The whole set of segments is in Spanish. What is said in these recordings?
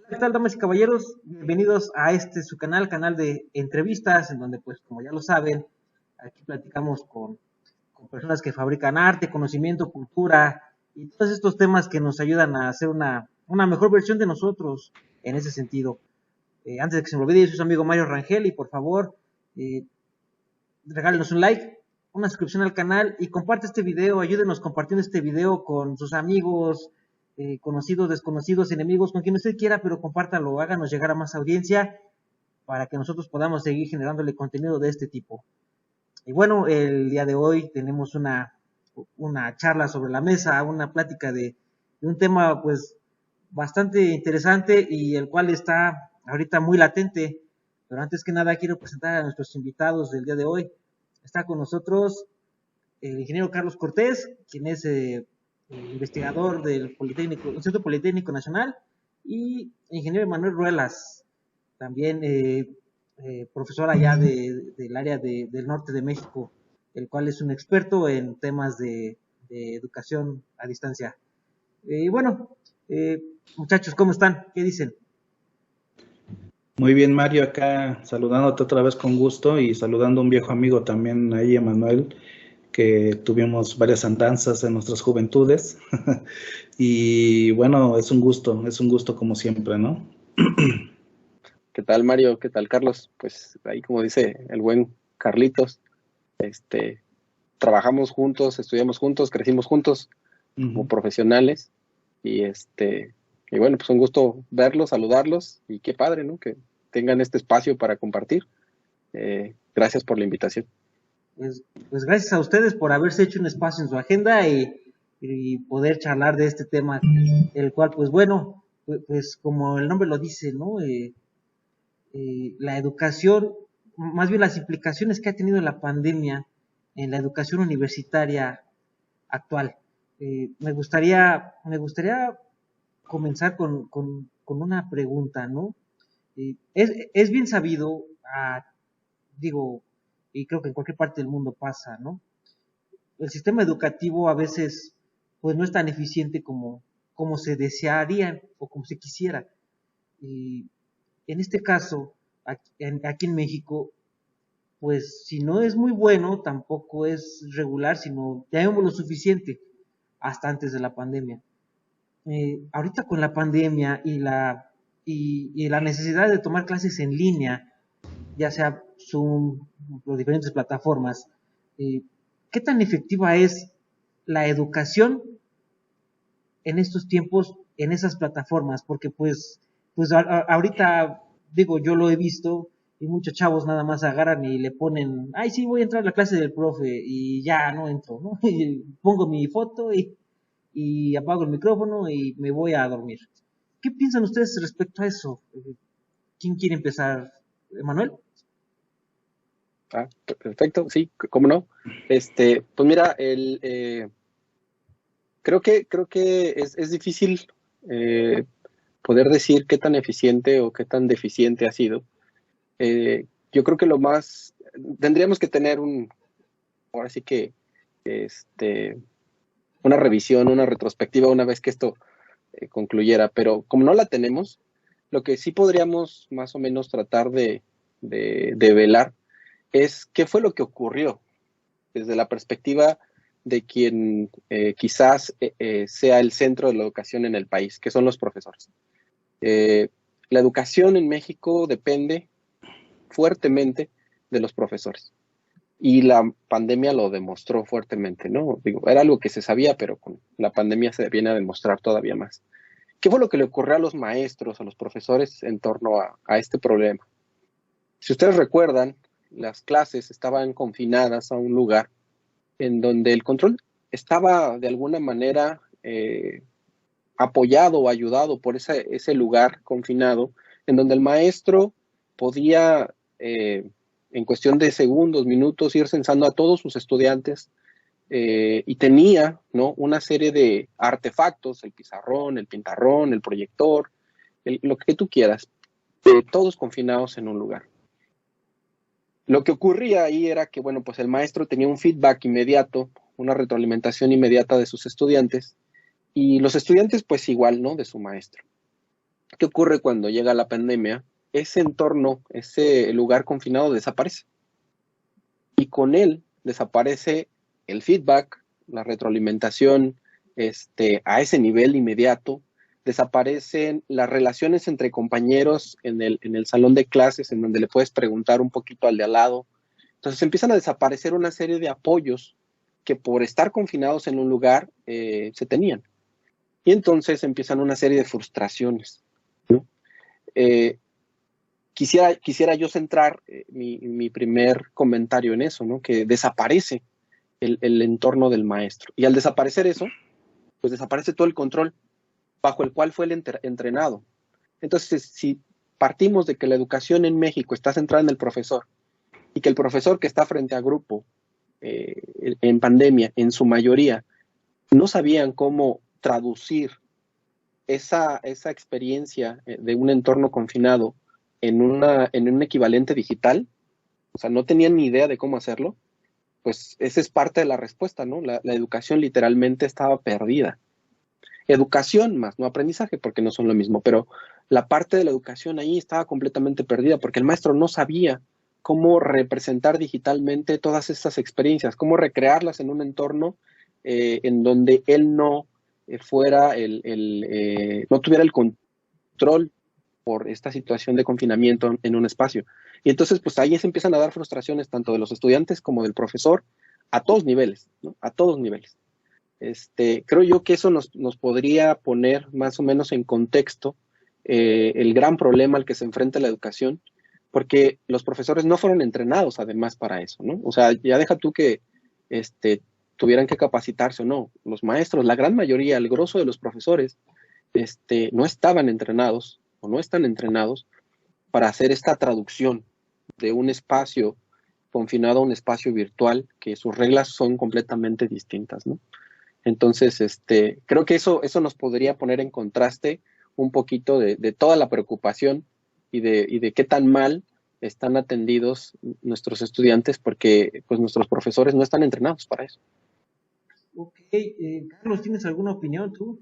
¿Qué tal, damas y caballeros? Bienvenidos a su canal de entrevistas, en donde, pues, como ya lo saben, aquí platicamos con personas que fabrican arte, conocimiento, cultura y todos estos temas que nos ayudan a hacer una mejor versión de nosotros en ese sentido. Antes de que se me olvide, yo soy su amigo Mario Rangel y por favor, eh, regálenos un like, una suscripción al canal y comparte este video, ayúdenos compartiendo este video con sus amigos, conocidos, desconocidos, enemigos, con quien usted quiera, pero compártalo, háganos llegar a más audiencia para que nosotros podamos seguir generándole contenido de este tipo. Y bueno, el día de hoy tenemos una charla sobre la mesa, una plática de un tema pues bastante interesante y el cual está ahorita muy latente. Pero antes que nada quiero presentar a nuestros invitados del día de hoy. Está con nosotros el ingeniero Carlos Cortés, quien es investigador del Instituto Politécnico Nacional, y el ingeniero Manuel Ruelas, también profesor allá del área del norte de México, el cual es un experto en temas de educación a distancia. Y bueno, muchachos, ¿cómo están? ¿Qué dicen? Muy bien, Mario, acá saludándote otra vez con gusto y saludando a un viejo amigo también ahí, Emanuel, que tuvimos varias andanzas en nuestras juventudes. Y bueno, es un gusto como siempre, ¿no? ¿Qué tal, Mario? ¿Qué tal, Carlos? Pues ahí, como dice el buen Carlitos, este, trabajamos juntos, estudiamos juntos, crecimos juntos como profesionales y y bueno, pues un gusto verlos, saludarlos y qué padre, ¿no? Que tengan este espacio para compartir. Gracias por la invitación. Pues gracias a ustedes por haberse hecho un espacio en su agenda y poder charlar de este tema, el cual, pues bueno, pues como el nombre lo dice, ¿no? La educación, más bien las implicaciones que ha tenido la pandemia en la educación universitaria actual. Me gustaría comenzar con una pregunta, ¿no? Es bien sabido, digo, y creo que en cualquier parte del mundo pasa, ¿no? El sistema educativo a veces, pues no es tan eficiente como se desearía o como se quisiera. Y en este caso, aquí en México, pues si no es muy bueno, tampoco es regular, sino tenemos lo suficiente hasta antes de la pandemia. Ahorita con la pandemia y la necesidad de tomar clases en línea, ya sea Zoom, por diferentes plataformas, eh, ¿qué tan efectiva es la educación en estos tiempos en esas plataformas? Porque pues ahorita, digo, yo lo he visto y muchos chavos nada más agarran y le ponen, ay, sí, voy a entrar a la clase del profe y ya no entro, ¿no? Y pongo mi foto y apago el micrófono y me voy a dormir. ¿Qué piensan ustedes respecto a eso? ¿Quién quiere empezar? ¿Manuel? Perfecto, sí, cómo no. Pues mira, creo que es difícil poder decir qué tan eficiente o qué tan deficiente ha sido. Yo creo que tendríamos que tener ahora sí que, una revisión, una retrospectiva una vez que esto concluyera, pero como no la tenemos, lo que sí podríamos más o menos tratar de velar es qué fue lo que ocurrió desde la perspectiva de quien quizás sea el centro de la educación en el país, que son los profesores. La educación en México depende fuertemente de los profesores. Y la pandemia lo demostró fuertemente, ¿no? Digo, era algo que se sabía, pero con la pandemia se viene a demostrar todavía más. ¿Qué fue lo que le ocurrió a los maestros, a los profesores en torno a este problema? Si ustedes recuerdan, las clases estaban confinadas a un lugar en donde el control estaba de alguna manera apoyado o ayudado por ese lugar confinado, en donde el maestro podía, en cuestión de segundos, minutos, ir censando a todos sus estudiantes y tenía, ¿no?, una serie de artefactos, el pizarrón, el pintarrón, el proyector, lo que tú quieras, todos confinados en un lugar. Lo que ocurría ahí era que, bueno, pues el maestro tenía un feedback inmediato, una retroalimentación inmediata de sus estudiantes, y los estudiantes, pues igual, ¿no?, de su maestro. ¿Qué ocurre cuando llega la pandemia? Ese entorno, ese lugar confinado desaparece. Y con él desaparece el feedback, la retroalimentación a ese nivel inmediato, desaparecen las relaciones entre compañeros en el salón de clases, en donde le puedes preguntar un poquito al de al lado. Entonces empiezan a desaparecer una serie de apoyos que por estar confinados en un lugar se tenían. Y entonces empiezan una serie de frustraciones, ¿no? Quisiera yo centrar mi primer comentario en eso, ¿no? Que desaparece el entorno del maestro. Y al desaparecer eso, pues desaparece todo el control bajo el cual fue el entrenado. Entonces, si partimos de que la educación en México está centrada en el profesor y que el profesor que está frente a grupo en pandemia, en su mayoría, no sabían cómo traducir esa experiencia de un entorno confinado en un equivalente digital, o sea, no tenían ni idea de cómo hacerlo, pues esa es parte de la respuesta, ¿no? La educación literalmente estaba perdida. Educación más, no aprendizaje, porque no son lo mismo, pero la parte de la educación ahí estaba completamente perdida, porque el maestro no sabía cómo representar digitalmente todas estas experiencias, cómo recrearlas en un entorno en donde él no fuera no tuviera el control por esta situación de confinamiento en un espacio. Y entonces, pues ahí se empiezan a dar frustraciones tanto de los estudiantes como del profesor a todos niveles, ¿no? A todos niveles. Creo yo que eso nos podría poner más o menos en contexto el gran problema al que se enfrenta la educación, porque los profesores no fueron entrenados además para eso, ¿no? O sea, ya deja tú que tuvieran que capacitarse o no. Los maestros, la gran mayoría, el grosso de los profesores, no estaban entrenados o no están entrenados para hacer esta traducción de un espacio confinado a un espacio virtual, que sus reglas son completamente distintas, ¿no? Entonces, creo que eso nos podría poner en contraste un poquito de toda la preocupación y de qué tan mal están atendidos nuestros estudiantes, porque pues nuestros profesores no están entrenados para eso. Ok, Carlos, ¿tienes alguna opinión tú?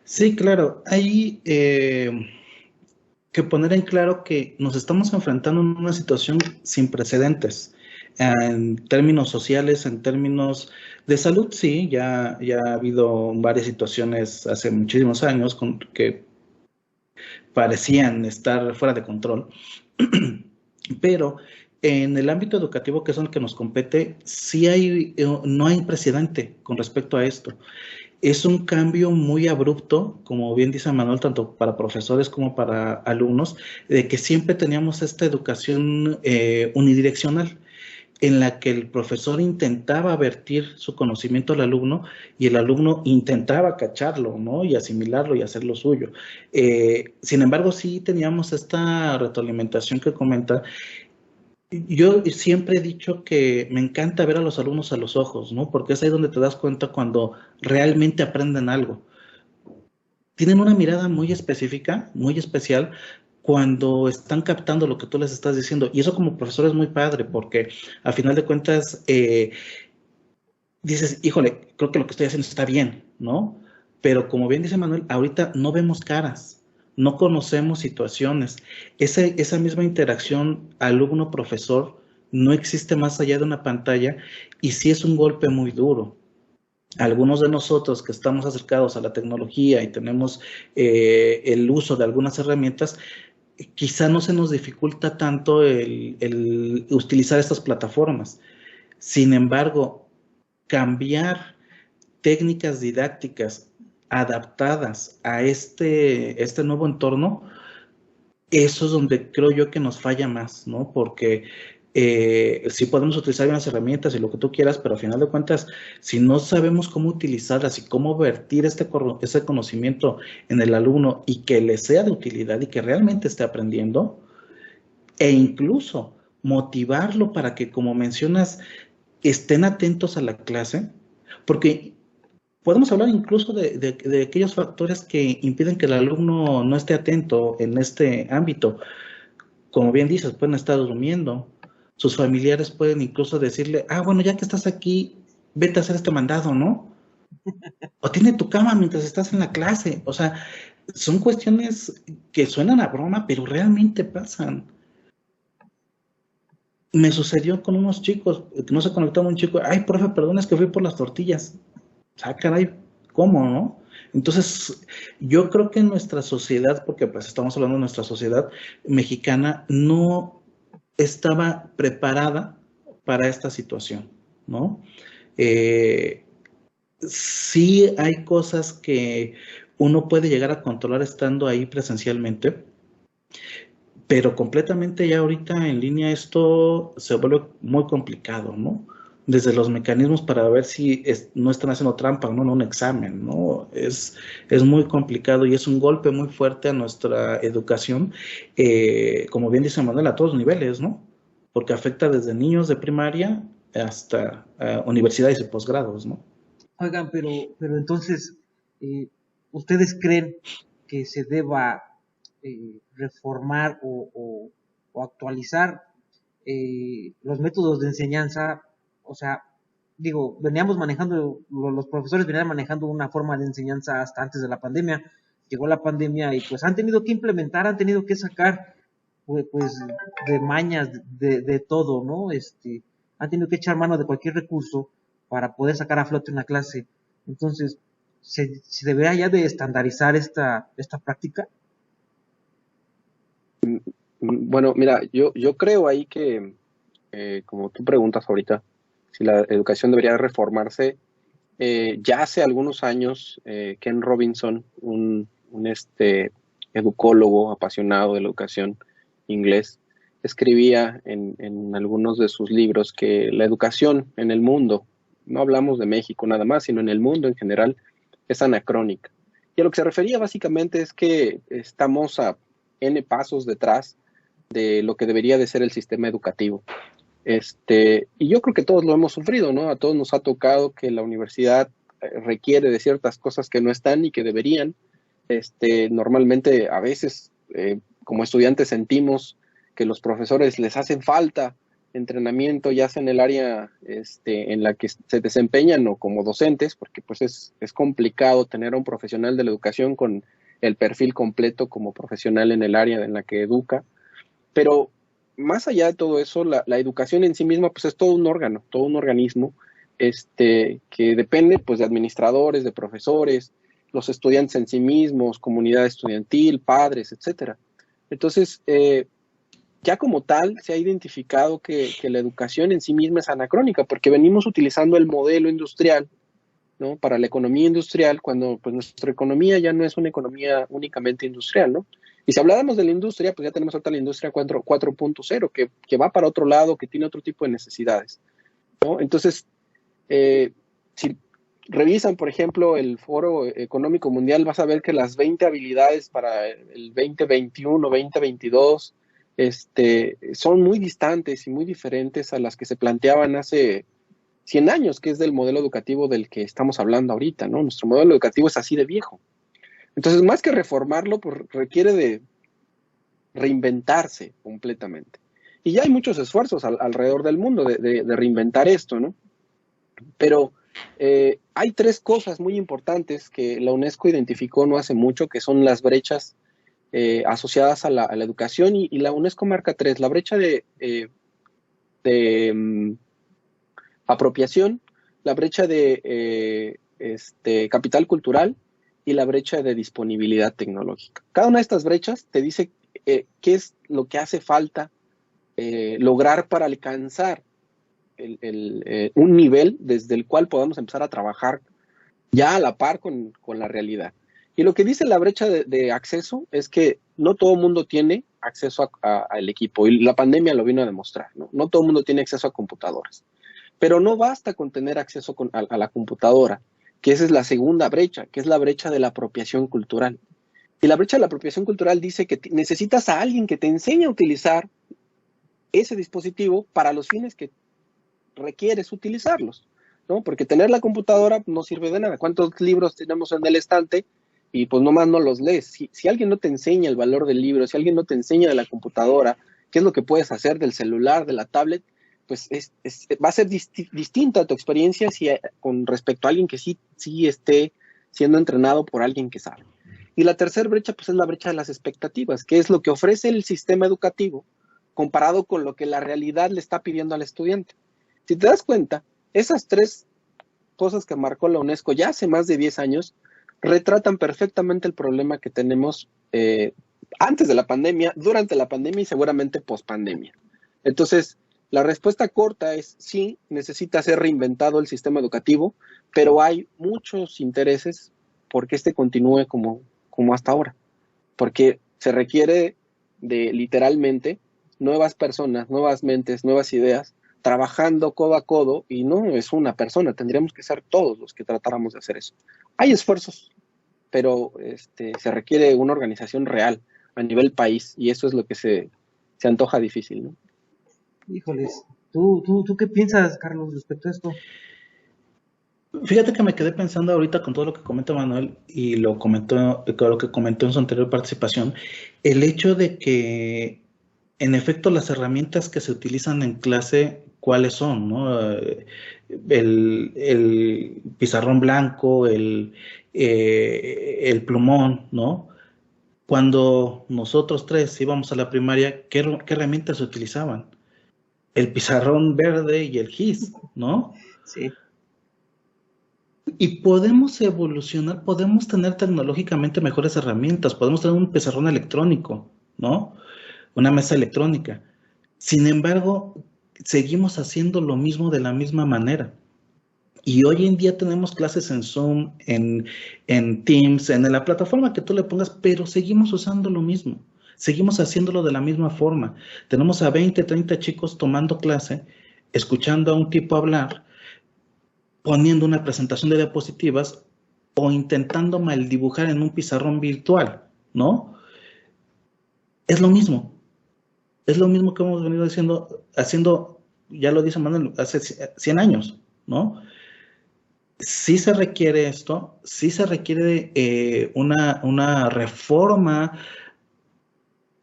Sí, claro. Hay que poner en claro que nos estamos enfrentando a una situación sin precedentes en términos sociales, en términos de salud. Sí, ya ha habido varias situaciones hace muchísimos años que parecían estar fuera de control, pero en el ámbito educativo, que es el que nos compete, sí no hay precedente con respecto a esto. Es un cambio muy abrupto, como bien dice Manuel, tanto para profesores como para alumnos, de que siempre teníamos esta educación unidireccional, en la que el profesor intentaba vertir su conocimiento al alumno y el alumno intentaba cacharlo, ¿no? Y asimilarlo y hacer lo suyo. Sin embargo, sí teníamos esta retroalimentación que comenta. Yo siempre he dicho que me encanta ver a los alumnos a los ojos, ¿no? Porque es ahí donde te das cuenta cuando realmente aprenden algo. Tienen una mirada muy específica, muy especial, cuando están captando lo que tú les estás diciendo. Y eso como profesor es muy padre, porque a final de cuentas dices, híjole, creo que lo que estoy haciendo está bien, ¿no? Pero como bien dice Manuel, ahorita no vemos caras, no conocemos situaciones. Esa misma interacción alumno-profesor no existe más allá de una pantalla y sí es un golpe muy duro. Algunos de nosotros que estamos acercados a la tecnología y tenemos el uso de algunas herramientas, quizá no se nos dificulta tanto el utilizar estas plataformas. Sin embargo, cambiar técnicas didácticas adaptadas a este nuevo entorno, eso es donde creo yo que nos falla más, ¿no? Porque sí podemos utilizar unas herramientas y lo que tú quieras, pero al final de cuentas, si no sabemos cómo utilizarlas y cómo vertir ese conocimiento en el alumno y que le sea de utilidad y que realmente esté aprendiendo, e incluso motivarlo para que, como mencionas, estén atentos a la clase, porque podemos hablar incluso de aquellos factores que impiden que el alumno no esté atento en este ámbito. Como bien dices, pueden estar durmiendo, sus familiares pueden incluso decirle, bueno, ya que estás aquí, vete a hacer este mandado, ¿no? O tiene tu cama mientras estás en la clase. O sea, son cuestiones que suenan a broma, pero realmente pasan. Me sucedió con unos chicos, que no se conectaron un chico, ay, profe, perdón, es que fui por las tortillas. Ah, caray, ¿cómo, no? Entonces, yo creo que nuestra sociedad, porque pues estamos hablando de nuestra sociedad mexicana, no estaba preparada para esta situación, ¿no? Sí hay cosas que uno puede llegar a controlar estando ahí presencialmente, pero completamente ya ahorita en línea esto se vuelve muy complicado, ¿no? Desde los mecanismos para ver si no están haciendo trampa o no en un examen, ¿no? Es muy complicado y es un golpe muy fuerte a nuestra educación, como bien dice Manuel, a todos los niveles, ¿no? Porque afecta desde niños de primaria hasta universidades y posgrados, ¿no? Oigan, pero entonces, ¿ustedes creen que se deba reformar o actualizar los métodos de enseñanza? O sea, digo, veníamos manejando, los profesores venían manejando una forma de enseñanza hasta antes de la pandemia. Llegó la pandemia y pues han tenido que implementar, han tenido que sacar pues de mañas, de todo, ¿no? Han tenido que echar mano de cualquier recurso para poder sacar a flote una clase. Entonces, ¿se debería ya de estandarizar esta práctica? Bueno, mira, yo creo ahí que, como tú preguntas ahorita, si la educación debería reformarse, ya hace algunos años, Ken Robinson, un educólogo apasionado de la educación inglés, escribía en algunos de sus libros que la educación en el mundo, no hablamos de México nada más, sino en el mundo en general, es anacrónica. Y a lo que se refería básicamente es que estamos a N pasos detrás de lo que debería de ser el sistema educativo. Y yo creo que todos lo hemos sufrido, ¿no? A todos nos ha tocado que la universidad requiere de ciertas cosas que no están y que deberían. Normalmente, a veces, como estudiantes sentimos que los profesores les hacen falta entrenamiento, ya sea en el área en la que se desempeñan o como docentes, porque pues es complicado tener a un profesional de la educación con el perfil completo como profesional en el área en la que educa. Pero más allá de todo eso, la educación en sí misma pues es todo un órgano, todo un organismo que depende pues de administradores, de profesores, los estudiantes en sí mismos, comunidad estudiantil, padres, etcétera. Entonces, ya como tal, se ha identificado que la educación en sí misma es anacrónica, porque venimos utilizando el modelo industrial, ¿no? Para la economía industrial, cuando pues nuestra economía ya no es una economía únicamente industrial, ¿no? Y si habláramos de la industria, pues ya tenemos ahorita la industria 4.0, que va para otro lado, que tiene otro tipo de necesidades, ¿no? Entonces, si revisan, por ejemplo, el Foro Económico Mundial, vas a ver que las 20 habilidades para el 2021, 2022, son muy distantes y muy diferentes a las que se planteaban hace 100 años, que es del modelo educativo del que estamos hablando ahorita, ¿no? Nuestro modelo educativo es así de viejo. Entonces, más que reformarlo, pues requiere de reinventarse completamente. Y ya hay muchos esfuerzos alrededor del mundo de reinventar esto, ¿no? Pero hay tres cosas muy importantes que la UNESCO identificó no hace mucho, que son las brechas asociadas a la educación, y la UNESCO marca tres: la brecha de apropiación, la brecha de capital cultural y la brecha de disponibilidad tecnológica. Cada una de estas brechas te dice qué es lo que hace falta lograr para alcanzar un nivel desde el cual podamos empezar a trabajar ya a la par con la realidad. Y lo que dice la brecha de acceso es que no todo el mundo tiene acceso al equipo, y la pandemia lo vino a demostrar, ¿no? No todo el mundo tiene acceso a computadoras. Pero no basta con tener acceso a la computadora, que esa es la segunda brecha, que es la brecha de la apropiación cultural. Y la brecha de la apropiación cultural dice que necesitas a alguien que te enseñe a utilizar ese dispositivo para los fines que requieres utilizarlos, ¿no? Porque tener la computadora no sirve de nada. ¿Cuántos libros tenemos en el estante? Y pues nomás no los lees. Si alguien no te enseña el valor del libro, si alguien no te enseña de la computadora, qué es lo que puedes hacer del celular, de la tablet, pues va a ser distinta tu experiencia con respecto a alguien que sí esté siendo entrenado por alguien que sabe. Y la tercera brecha, pues es la brecha de las expectativas, que es lo que ofrece el sistema educativo comparado con lo que la realidad le está pidiendo al estudiante. Si te das cuenta, esas tres cosas que marcó la UNESCO ya hace más de 10 años retratan perfectamente el problema que tenemos antes de la pandemia, durante la pandemia y seguramente post pandemia. Entonces, la respuesta corta es sí, necesita ser reinventado el sistema educativo, pero hay muchos intereses porque este continúe como hasta ahora, porque se requiere de literalmente nuevas personas, nuevas mentes, nuevas ideas, trabajando codo a codo, y no es una persona, tendríamos que ser todos los que tratáramos de hacer eso. Hay esfuerzos, pero se requiere una organización real a nivel país, y eso es lo que se antoja difícil, ¿no? Híjoles, ¿tú qué piensas, Carlos, respecto a esto? Fíjate que me quedé pensando ahorita con todo lo que comenta Manuel y lo que comentó en su anterior participación, el hecho de que, en efecto, las herramientas que se utilizan en clase, ¿cuáles son, no? El pizarrón blanco, el plumón, ¿no? Cuando nosotros tres íbamos a la primaria, ¿qué herramientas se utilizaban? El pizarrón verde y el gis, ¿no? Sí. Y podemos evolucionar, podemos tener tecnológicamente mejores herramientas, podemos tener un pizarrón electrónico, ¿no? Una mesa electrónica. Sin embargo, seguimos haciendo lo mismo de la misma manera. Y hoy en día tenemos clases en Zoom, en Teams, en la plataforma que tú le pongas, pero seguimos usando lo mismo. Seguimos haciéndolo de la misma forma. Tenemos a 20, 30 chicos tomando clase, escuchando a un tipo hablar, poniendo una presentación de diapositivas o intentando mal dibujar en un pizarrón virtual, ¿no? Es lo mismo. Es lo mismo que hemos venido haciendo, ya lo dice Manuel, hace 100 años, ¿no? Sí se requiere esto, sí se requiere una reforma,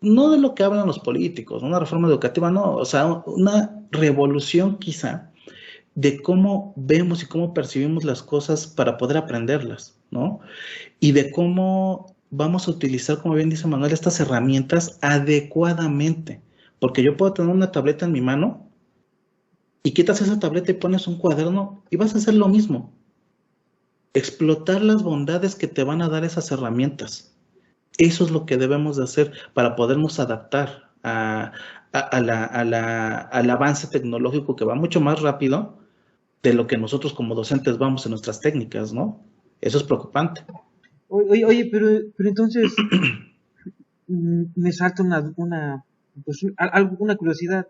no de lo que hablan los políticos, una reforma educativa, no, o sea, una revolución quizá de cómo vemos y cómo percibimos las cosas para poder aprenderlas, ¿no? Y de cómo vamos a utilizar, como bien dice Manuel, estas herramientas adecuadamente. Porque yo puedo tener una tableta en mi mano y quitas esa tableta y pones un cuaderno y vas a hacer lo mismo. Explotar las bondades que te van a dar esas herramientas. Eso es lo que debemos de hacer para podernos adaptar al avance tecnológico que va mucho más rápido de lo que nosotros como docentes vamos en nuestras técnicas, ¿no? Eso es preocupante. Oye, pero entonces me salta pues, una curiosidad.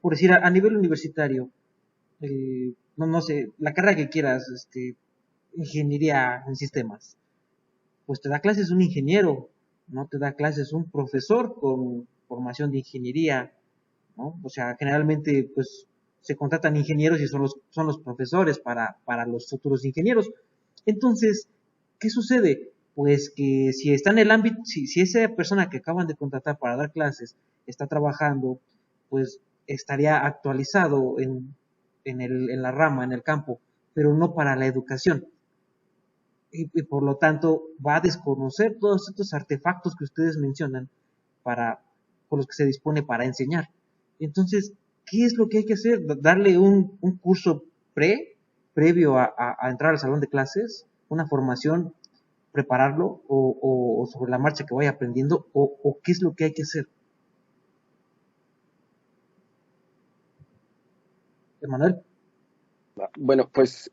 Por decir, a nivel universitario, no sé, la carrera que quieras, ingeniería en sistemas, pues te da clases un ingeniero, no te da clases un profesor con formación de ingeniería, ¿no? O sea, generalmente, pues, se contratan ingenieros y son los profesores para los futuros ingenieros. Entonces, ¿qué sucede? Pues que si está en el ámbito, si esa persona que acaban de contratar para dar clases está trabajando, pues estaría actualizado en la rama, en el campo, pero no para la educación. Y por lo tanto va a desconocer todos estos artefactos que ustedes mencionan con los que se dispone para enseñar. Entonces, ¿qué es lo que hay que hacer? ¿Darle un curso previo a entrar al salón de clases? ¿Una formación? ¿Prepararlo? ¿O sobre la marcha que vaya aprendiendo? ¿O qué es lo que hay que hacer? Emanuel. Bueno, pues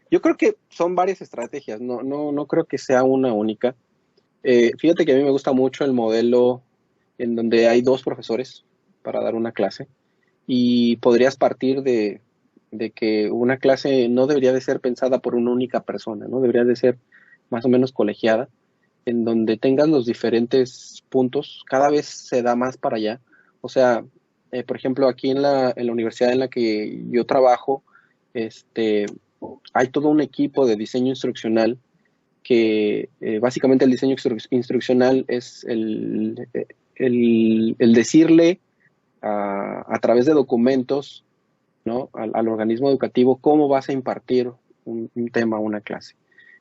yo creo que son varias estrategias, no creo que sea una única. Fíjate que a mí me gusta mucho el modelo en donde hay dos profesores para dar una clase y podrías partir de que una clase no debería de ser pensada por una única persona, ¿no? Debería de ser más o menos colegiada, en donde tengas los diferentes puntos, cada vez se da más para allá. O sea, por ejemplo, aquí en la universidad en la que yo trabajo, hay todo un equipo de diseño instruccional que básicamente el diseño instruccional es el decirle a través de documentos, ¿no? al organismo educativo cómo vas a impartir un tema, una clase.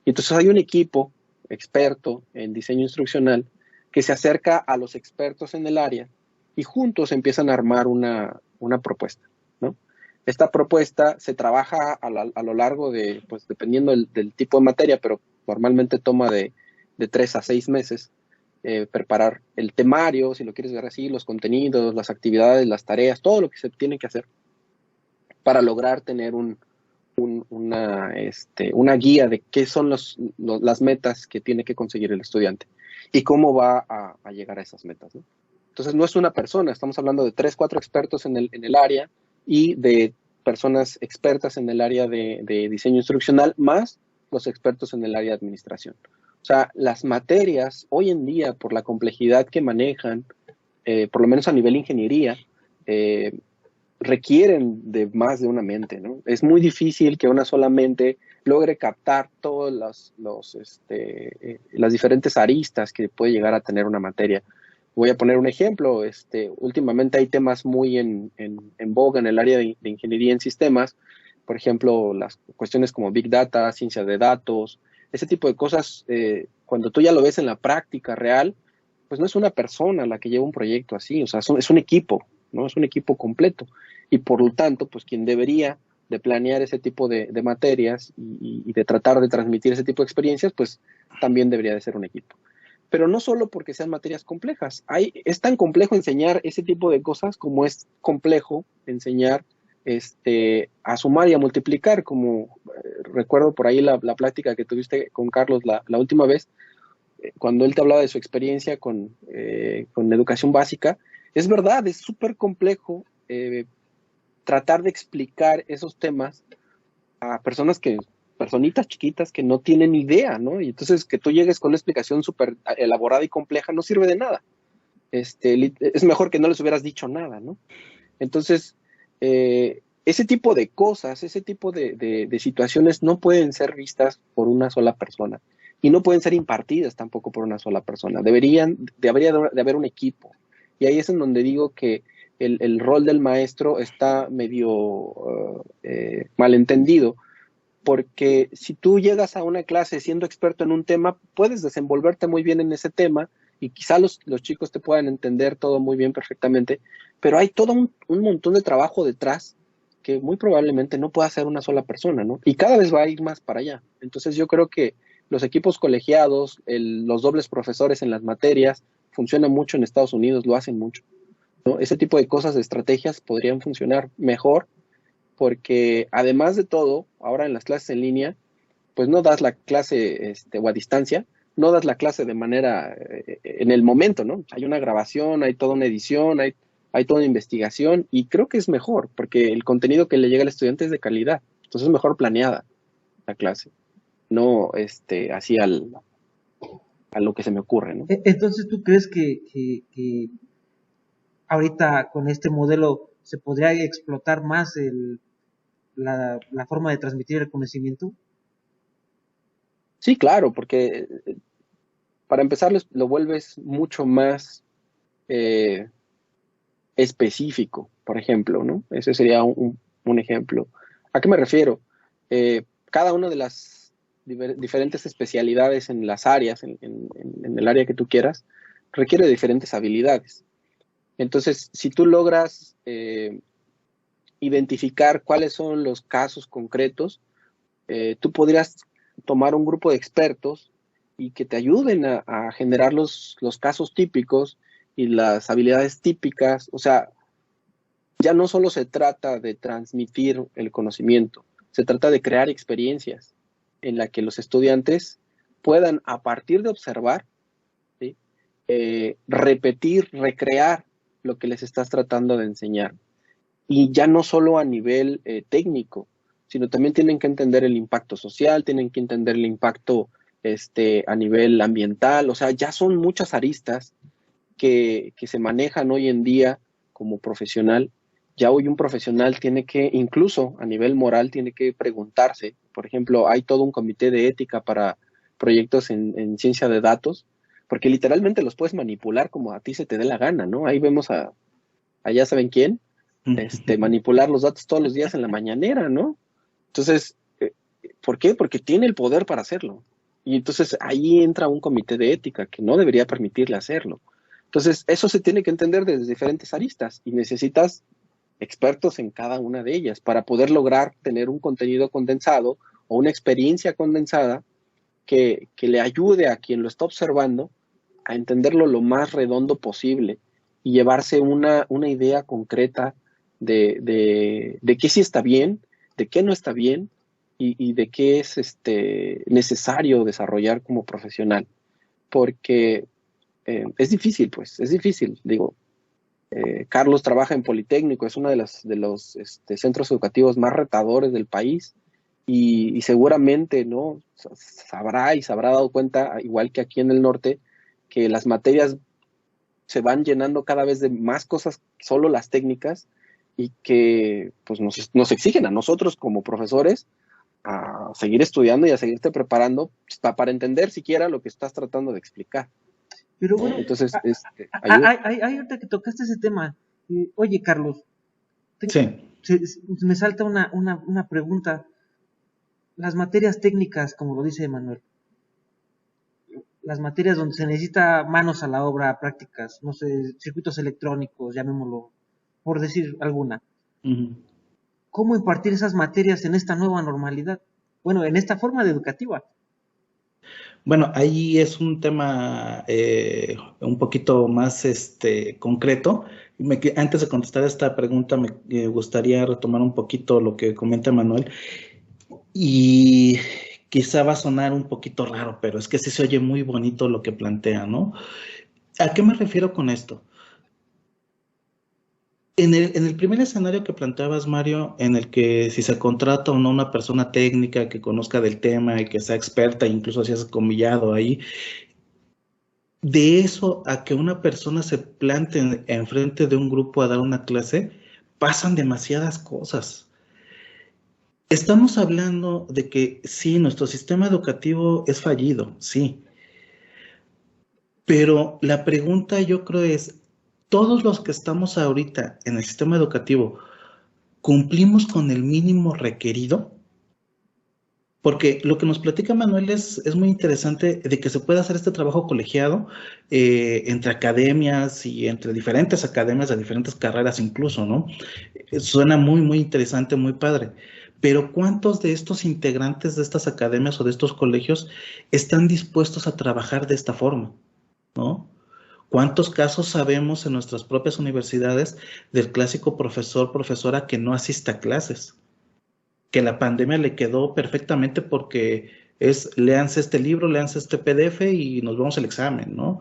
Y entonces hay un equipo experto en diseño instruccional que se acerca a los expertos en el área y juntos empiezan a armar una propuesta, ¿no? Esta propuesta se trabaja a lo largo de, pues dependiendo del tipo de materia, pero normalmente toma de 3 a 6 meses, preparar el temario, si lo quieres ver así, los contenidos, las actividades, las tareas, todo lo que se tiene que hacer para lograr tener una guía de qué son las metas que tiene que conseguir el estudiante y cómo va a llegar a esas metas, ¿no? Entonces no es una persona, estamos hablando de 3, 4 expertos en el área y de personas expertas en el área de diseño instruccional, más los expertos en el área de administración. O sea, las materias hoy en día, por la complejidad que manejan, por lo menos a nivel ingeniería, requieren de más de una mente, ¿no? Es muy difícil que una sola mente logre captar todas las diferentes aristas que puede llegar a tener una materia. Voy a poner un ejemplo. Últimamente hay temas muy en boga en el área de ingeniería en sistemas. Por ejemplo, las cuestiones como Big Data, ciencia de datos, ese tipo de cosas, cuando tú ya lo ves en la práctica real, pues no es una persona la que lleva un proyecto así, o sea, es un equipo, ¿no? Es un equipo completo. Y por lo tanto, pues quien debería de planear ese tipo de materias y de tratar de transmitir ese tipo de experiencias, pues también debería de ser un equipo. Pero no solo porque sean materias complejas. Es tan complejo enseñar ese tipo de cosas como es complejo enseñar a sumar y a multiplicar, como recuerdo por ahí la plática que tuviste con Carlos la última vez, cuando él te hablaba de su experiencia con educación básica. Es verdad, es súper complejo tratar de explicar esos temas a personitas chiquitas que no tienen idea, ¿no? Y entonces que tú llegues con una explicación súper elaborada y compleja no sirve de nada. Es mejor que no les hubieras dicho nada, ¿no? Entonces, ese tipo de cosas, ese tipo de situaciones no pueden ser vistas por una sola persona y no pueden ser impartidas tampoco por una sola persona. Debería de haber un equipo. Y ahí es en donde digo que el rol del maestro está medio malentendido, porque si tú llegas a una clase siendo experto en un tema, puedes desenvolverte muy bien en ese tema y quizá los chicos te puedan entender todo muy bien, perfectamente, pero hay todo un montón de trabajo detrás que muy probablemente no pueda hacer una sola persona, ¿no? Y cada vez va a ir más para allá. Entonces yo creo que los equipos colegiados, los dobles profesores en las materias, funcionan mucho en Estados Unidos, lo hacen mucho, ¿no? Ese tipo de cosas, de estrategias podrían funcionar mejor, porque además de todo, ahora en las clases en línea, pues no das la clase o a distancia, no das la clase de manera en el momento, ¿no? Hay una grabación, hay toda una edición, hay toda una investigación, y creo que es mejor, porque el contenido que le llega al estudiante es de calidad, entonces es mejor planeada la clase, no así a lo que se me ocurre, ¿no? Entonces, ¿tú crees que ahorita con este modelo se podría explotar más la forma de transmitir el conocimiento? Sí, claro, porque para empezar lo vuelves mucho más específico, por ejemplo, ¿no? Ese sería un ejemplo. ¿A qué me refiero? Cada una de las diferentes especialidades en las áreas, en el área que tú quieras, requiere diferentes habilidades. Entonces, si tú logras identificar cuáles son los casos concretos, tú podrías tomar un grupo de expertos y que te ayuden a generar los casos típicos y las habilidades típicas. O sea, ya no solo se trata de transmitir el conocimiento, se trata de crear experiencias en las que los estudiantes puedan, a partir de observar, ¿sí? Repetir, recrear lo que les estás tratando de enseñar. Y ya no solo a nivel técnico, sino también tienen que entender el impacto social, tienen que entender el impacto a nivel ambiental. O sea, ya son muchas aristas que se manejan hoy en día como profesional. Ya hoy un profesional tiene que, incluso a nivel moral, tiene que preguntarse. Por ejemplo, hay todo un comité de ética para proyectos en ciencia de datos, porque literalmente los puedes manipular como a ti se te dé la gana, ¿no? Ahí vemos allá saben quién, manipular los datos todos los días en la mañanera, ¿no? Entonces, ¿por qué? Porque tiene el poder para hacerlo. Y entonces ahí entra un comité de ética que no debería permitirle hacerlo. Entonces, eso se tiene que entender desde diferentes aristas y necesitas expertos en cada una de ellas para poder lograr tener un contenido condensado o una experiencia condensada que le ayude a quien lo está observando a entenderlo lo más redondo posible y llevarse una idea concreta de qué sí está bien, de qué no está bien y de qué es necesario desarrollar como profesional. Porque es difícil, pues, es difícil. Digo, Carlos trabaja en Politécnico, es uno de los centros educativos más retadores del país y seguramente, ¿no? Sabrá y se habrá dado cuenta, igual que aquí en el norte, que las materias se van llenando cada vez de más cosas, solo las técnicas, y que pues nos exigen a nosotros como profesores a seguir estudiando y a seguirte preparando para entender siquiera lo que estás tratando de explicar. Pero bueno, entonces, hay ahorita que tocaste ese tema. Oye, Carlos, Sí. me salta una pregunta. Las materias técnicas, como lo dice Manuel, las materias donde se necesita manos a la obra, prácticas, no sé, circuitos electrónicos, llamémoslo, por decir alguna. ¿Cómo impartir esas materias en esta nueva normalidad? Bueno, en esta forma de educativa. Bueno, ahí es un tema un poquito más concreto. Antes de contestar esta pregunta, me gustaría retomar un poquito lo que comenta Manuel. Y quizá va a sonar un poquito raro, pero es que sí se oye muy bonito lo que plantea, ¿no? ¿A qué me refiero con esto? En el primer escenario que planteabas, Mario, en el que si se contrata o no una persona técnica que conozca del tema y que sea experta, incluso si has comillado ahí, de eso a que una persona se plante enfrente de un grupo a dar una clase, pasan demasiadas cosas. Estamos hablando de que sí, nuestro sistema educativo es fallido, sí. Pero la pregunta yo creo es, ¿todos los que estamos ahorita en el sistema educativo cumplimos con el mínimo requerido? Porque lo que nos platica Manuel es muy interesante de que se pueda hacer este trabajo colegiado entre academias y entre diferentes academias de diferentes carreras incluso, ¿no? Suena muy, muy interesante, muy padre. Pero ¿cuántos de estos integrantes de estas academias o de estos colegios están dispuestos a trabajar de esta forma, ¿no? ¿Cuántos casos sabemos en nuestras propias universidades del clásico profesor, profesora que no asiste a clases? Que la pandemia le quedó perfectamente porque es, léanse este libro, léanse este PDF y nos vamos al examen, ¿no?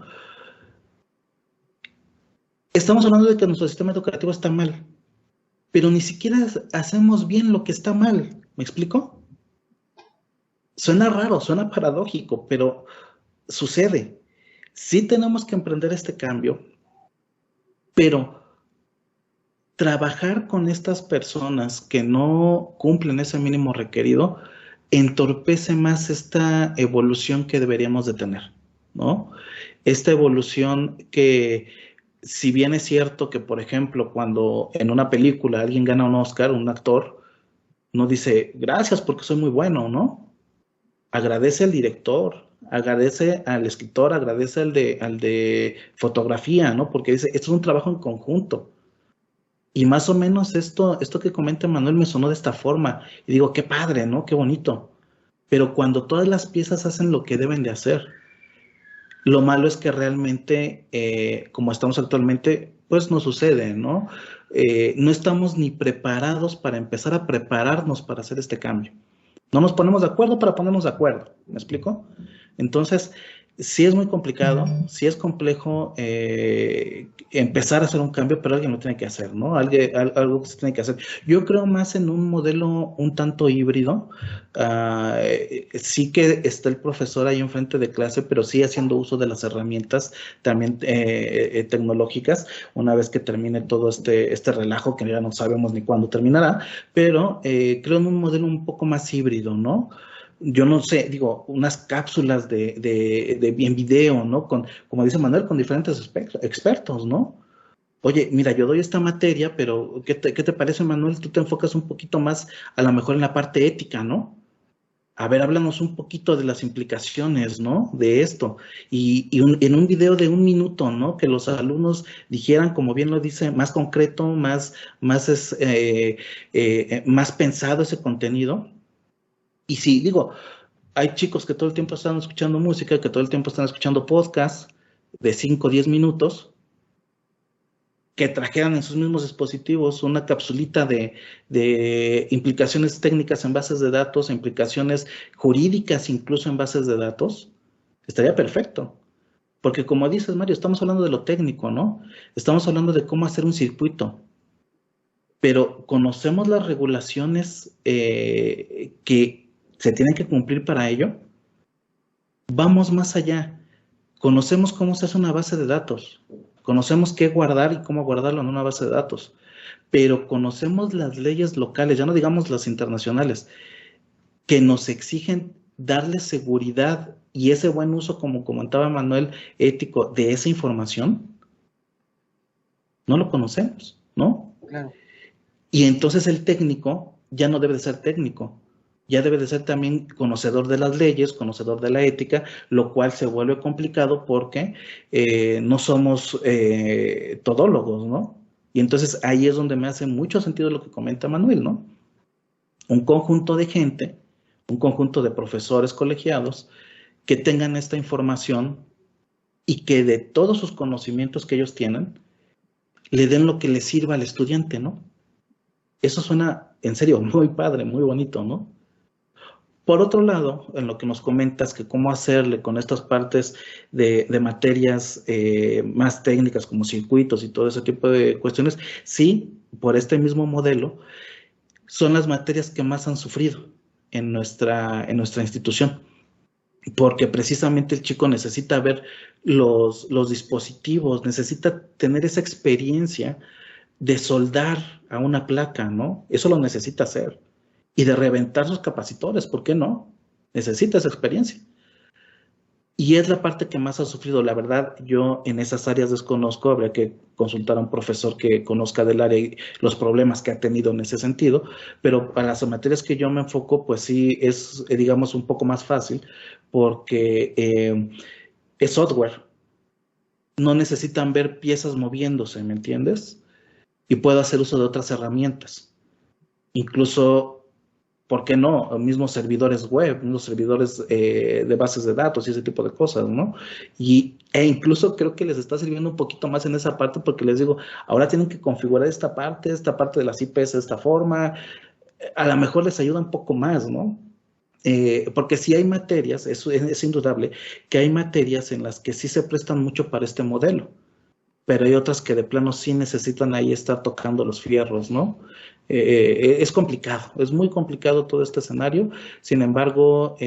Estamos hablando de que nuestro sistema educativo está mal, pero ni siquiera hacemos bien lo que está mal, ¿me explico? Suena raro, suena paradójico, pero sucede. Sí tenemos que emprender este cambio, pero trabajar con estas personas que no cumplen ese mínimo requerido entorpece más esta evolución que deberíamos de tener, ¿no? Esta evolución que, si bien es cierto que, por ejemplo, cuando en una película alguien gana un Oscar, un actor, no dice, gracias porque soy muy bueno, ¿no? Agradece al director, agradece al escritor, agradece al de fotografía, ¿no? Porque dice, esto es un trabajo en conjunto. Y más o menos esto que comenta Manuel me sonó de esta forma. Y digo, qué padre, ¿no? Qué bonito. Pero cuando todas las piezas hacen lo que deben de hacer, lo malo es que realmente, como estamos actualmente, pues no sucede, ¿no? No estamos ni preparados para empezar a prepararnos para hacer este cambio. No nos ponemos de acuerdo para ponernos de acuerdo. ¿Me explico? Entonces, sí es muy complicado, sí es complejo empezar a hacer un cambio, pero alguien lo tiene que hacer, ¿no? Algo que se tiene que hacer. Yo creo más en un modelo un tanto híbrido. Sí que está el profesor ahí enfrente de clase, pero sí haciendo uso de las herramientas también tecnológicas, una vez que termine todo este relajo, que ya no sabemos ni cuándo terminará, pero creo en un modelo un poco más híbrido, ¿no? Yo no sé, digo, unas cápsulas en video, ¿no? Como dice Manuel, con diferentes expertos, ¿no? Oye, mira, yo doy esta materia, pero ¿qué te parece, Manuel? Tú te enfocas un poquito más, a lo mejor en la parte ética, ¿no? a ver, háblanos un poquito de las implicaciones, ¿no? De esto. En un video de 1 minuto, ¿no? Que los alumnos dijeran, como bien lo dice, más concreto, más pensado ese contenido. Y sí, digo, hay chicos que todo el tiempo están escuchando música, que todo el tiempo están escuchando podcasts de 5 o 10 minutos, que trajeran en sus mismos dispositivos una capsulita de implicaciones técnicas en bases de datos, implicaciones jurídicas incluso en bases de datos, estaría perfecto. Porque como dices, Mario, estamos hablando de lo técnico, ¿no? Estamos hablando de cómo hacer un circuito, pero conocemos las regulaciones que se tienen que cumplir para ello. Vamos más allá. Conocemos cómo se hace una base de datos, conocemos qué guardar y cómo guardarlo en una base de datos, pero conocemos las leyes locales, ya no digamos las internacionales, que nos exigen darle seguridad y ese buen uso, como comentaba Manuel, ético de esa información. No lo conocemos, ¿no? Claro. Y entonces el técnico ya no debe de ser técnico, ya debe de ser también conocedor de las leyes, conocedor de la ética, lo cual se vuelve complicado porque no somos todólogos, ¿no? Y entonces ahí es donde me hace mucho sentido lo que comenta Manuel, ¿no? Un conjunto de gente, un conjunto de profesores colegiados que tengan esta información y que de todos sus conocimientos que ellos tienen, le den lo que le sirva al estudiante, ¿no? Eso suena, en serio, muy padre, muy bonito, ¿no? Por otro lado, en lo que nos comentas, que cómo hacerle con estas partes de materias más técnicas como circuitos y todo ese tipo de cuestiones, sí, por este mismo modelo, son las materias que más han sufrido en nuestra institución, porque precisamente el chico necesita ver los dispositivos, necesita tener esa experiencia de soldar a una placa, ¿no? Eso lo necesita hacer. Y de reventar sus capacitores, ¿por qué no? Necesita esa experiencia. Y es la parte que más ha sufrido. La verdad, yo en esas áreas desconozco, habría que consultar a un profesor que conozca del área y los problemas que ha tenido en ese sentido, pero para las materias que yo me enfoco, pues sí es, digamos, un poco más fácil, porque es software. No necesitan ver piezas moviéndose, ¿me entiendes? Y puedo hacer uso de otras herramientas. Incluso, ¿por qué no? Mismos servidores web, mismos servidores de bases de datos y ese tipo de cosas, ¿no? E incluso creo que les está sirviendo un poquito más en esa parte porque les digo, ahora tienen que configurar esta parte de las IPs de esta forma, a lo mejor les ayuda un poco más, ¿no? Porque sí hay materias, eso es indudable, que hay materias en las que sí se prestan mucho para este modelo, pero hay otras que de plano sí necesitan ahí estar tocando los fierros, ¿no? Es complicado, es muy complicado todo este escenario, sin embargo, a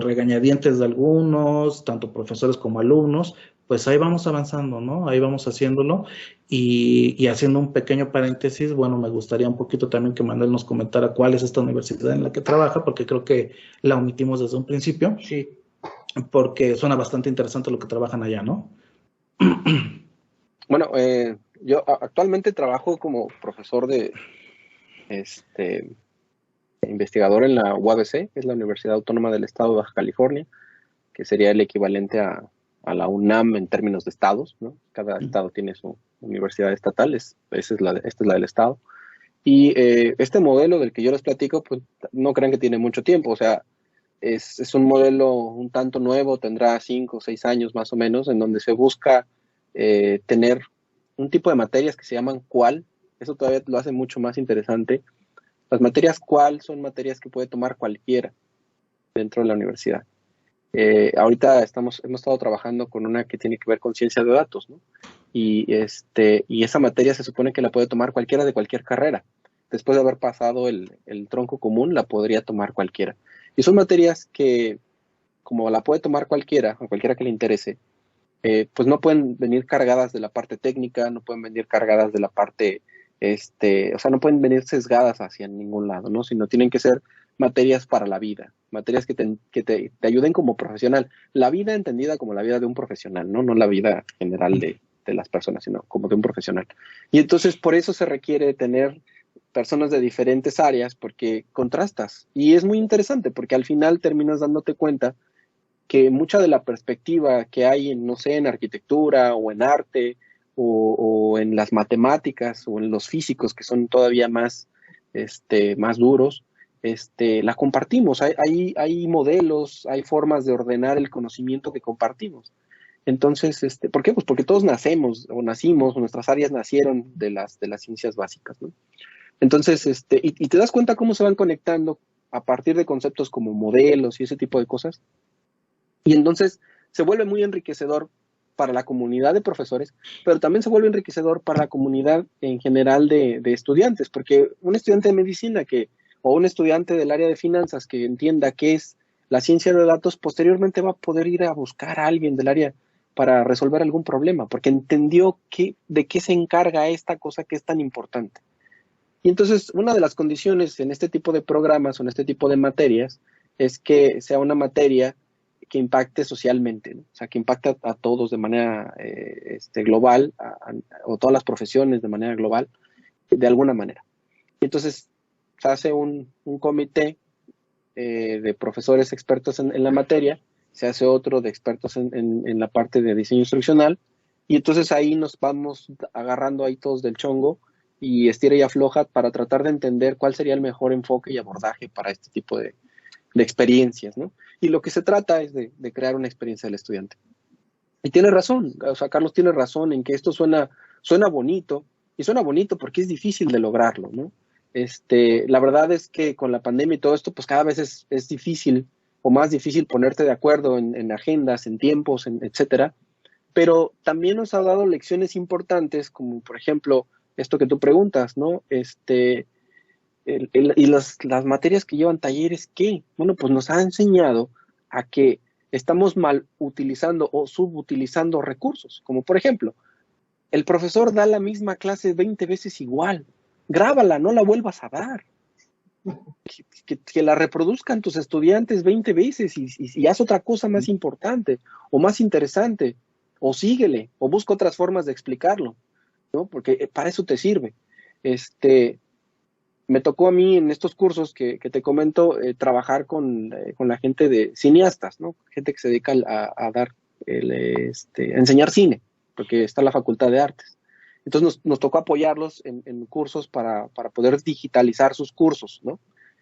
regañadientes de algunos, tanto profesores como alumnos, pues ahí vamos avanzando, ¿no? Ahí vamos haciéndolo y haciendo un pequeño paréntesis, bueno, me gustaría un poquito también que Manuel nos comentara cuál es esta universidad en la que trabaja, porque creo que la omitimos desde un principio. Sí. Porque suena bastante interesante lo que trabajan allá, ¿no? Bueno, yo actualmente trabajo como profesor de investigador en la UABC, que es la Universidad Autónoma del Estado de Baja California, que sería el equivalente a la UNAM en términos de estados, ¿no? Cada estado tiene su universidad estatal, esta es la del estado. Y este modelo del que yo les platico, pues no crean que tiene mucho tiempo, o sea, es un modelo un tanto nuevo, tendrá 5 o 6 años más o menos, en donde se busca tener un tipo de materias que se llaman QUAL. Eso todavía lo hace mucho más interesante. Las materias QUAL son materias que puede tomar cualquiera dentro de la universidad. Ahorita hemos estado trabajando con una que tiene que ver con ciencia de datos, ¿no? Y esa materia se supone que la puede tomar cualquiera de cualquier carrera. Después de haber pasado el tronco común, la podría tomar cualquiera. Y son materias que, como la puede tomar cualquiera, a cualquiera que le interese, pues no pueden venir cargadas de la parte técnica, no pueden venir cargadas de la parte, o sea, no pueden venir sesgadas hacia ningún lado, ¿no? Sino tienen que ser materias para la vida, materias que te ayuden como profesional. La vida entendida como la vida de un profesional, ¿no? No la vida general de las personas, sino como de un profesional. Y entonces por eso se requiere tener personas de diferentes áreas porque contrastas. Y es muy interesante porque al final terminas dándote cuenta que mucha de la perspectiva que hay en, no sé, en arquitectura o en arte o en las matemáticas o en los físicos que son todavía más, más duros, la compartimos. Hay modelos, hay formas de ordenar el conocimiento que compartimos. Entonces, ¿por qué? Pues porque todos nacimos, o nuestras áreas nacieron de las ciencias básicas, ¿no? Entonces, y te das cuenta cómo se van conectando a partir de conceptos como modelos y ese tipo de cosas. Y entonces se vuelve muy enriquecedor para la comunidad de profesores, pero también se vuelve enriquecedor para la comunidad en general de estudiantes, porque un estudiante de medicina o un estudiante del área de finanzas que entienda qué es la ciencia de datos, posteriormente va a poder ir a buscar a alguien del área para resolver algún problema, porque entendió de qué se encarga esta cosa que es tan importante. Y entonces, una de las condiciones en este tipo de programas o en este tipo de materias es que sea una materia que impacte socialmente, ¿no? O sea, que impacte a todos de manera global, o todas las profesiones de manera global, de alguna manera. Y entonces, se hace un comité de profesores expertos en la materia, se hace otro de expertos en la parte de diseño instruccional, y entonces ahí nos vamos agarrando ahí todos del chongo y estira y afloja para tratar de entender cuál sería el mejor enfoque y abordaje para este tipo de experiencias, ¿no? Y lo que se trata es de crear una experiencia del estudiante. Y tiene razón, o sea, Carlos tiene razón en que esto suena bonito, y suena bonito porque es difícil de lograrlo, ¿no? La verdad es que con la pandemia y todo esto, pues cada vez es difícil o más difícil ponerte de acuerdo en agendas, en tiempos, etcétera. Pero también nos ha dado lecciones importantes, como por ejemplo, esto que tú preguntas, ¿no? Y las materias que llevan talleres, ¿qué? Bueno, pues nos ha enseñado a que estamos mal utilizando o subutilizando recursos, como por ejemplo, el profesor da la misma clase 20 veces igual, grábala, no la vuelvas a dar. Que la reproduzcan tus estudiantes 20 veces y haz otra cosa más importante o más interesante, o síguele, o busca otras formas de explicarlo, ¿no? Porque para eso te sirve. Me tocó a mí en estos cursos que te comento trabajar con la gente de cineastas, ¿no? Gente que se dedica a dar, a enseñar cine, porque está la Facultad de Artes. Entonces nos tocó apoyarlos en cursos para poder digitalizar sus cursos, ¿no?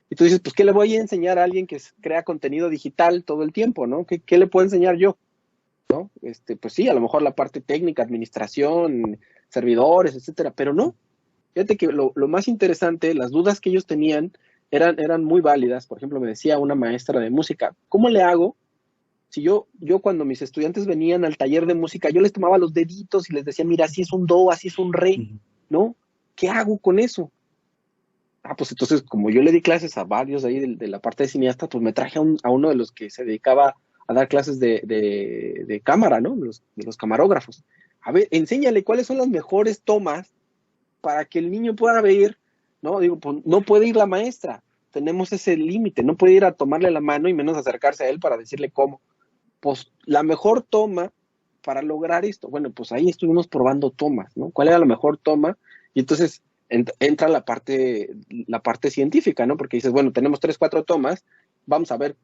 Y tú dices, pues, ¿qué le voy a enseñar a alguien que crea contenido digital todo el tiempo, ¿no? ¿Qué le puedo enseñar yo? ¿No? Pues sí, a lo mejor la parte técnica, administración, servidores, etcétera, pero no. Fíjate que lo más interesante, las dudas que ellos tenían eran muy válidas. Por ejemplo, me decía una maestra de música, ¿cómo le hago si yo cuando mis estudiantes venían al taller de música, yo les tomaba los deditos y les decía, mira, así es un do, así es un re, ¿no? ¿Qué hago con eso? Pues entonces, como yo le di clases a varios ahí de la parte de cineasta, pues me traje a uno de los que se dedicaba a dar clases de cámara, ¿no? De los camarógrafos. A ver, enséñale cuáles son las mejores tomas para que el niño pueda ver, ¿no? Digo, pues no puede ir la maestra, tenemos ese límite, no puede ir a tomarle la mano y menos acercarse a él para decirle cómo. Pues la mejor toma para lograr esto, bueno, pues ahí estuvimos probando tomas, ¿no? ¿Cuál era la mejor toma? Y entonces entra la parte científica, ¿no? Porque dices, bueno, tenemos 3, 4 tomas, vamos a ver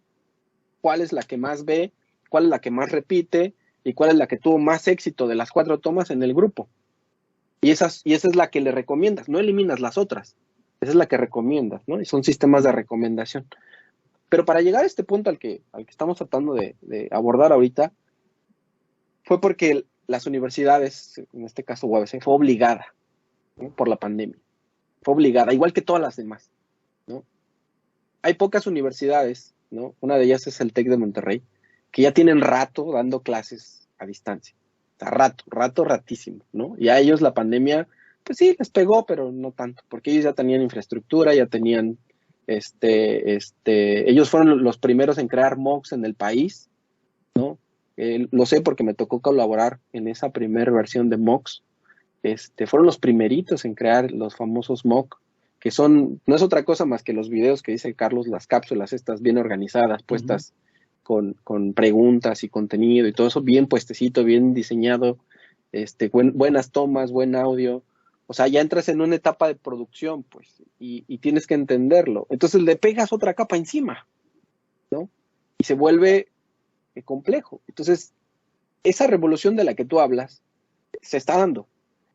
cuál es la que más ve, cuál es la que más repite y cuál es la que tuvo más éxito de las 4 tomas en el grupo. Y esa es la que le recomiendas, no eliminas las otras, esa es la que recomiendas, ¿no? Y son sistemas de recomendación. Pero para llegar a este punto al que estamos tratando de abordar ahorita, fue porque las universidades, en este caso UABC, fue obligada, ¿no? Por la pandemia. Fue obligada, igual que todas las demás, ¿no? Hay pocas universidades, ¿no? Una de ellas es el TEC de Monterrey, que ya tienen rato dando clases a distancia. O sea, ratísimo, ¿no? Y a ellos la pandemia, pues sí, les pegó, pero no tanto, porque ellos ya tenían infraestructura, ya tenían, ellos fueron los primeros en crear MOOCs en el país, ¿no? Lo sé porque me tocó colaborar en esa primera versión de MOOCs. Fueron los primeritos en crear los famosos MOOC, que no es otra cosa más que los videos que dice Carlos, las cápsulas estas bien organizadas, puestas con preguntas y contenido y todo eso bien puestecito, bien diseñado, buenas tomas, buen audio. O sea, ya entras en una etapa de producción, pues, y tienes que entenderlo. Entonces le pegas otra capa encima, ¿no? Y se vuelve complejo. Entonces, esa revolución de la que tú hablas se está dando.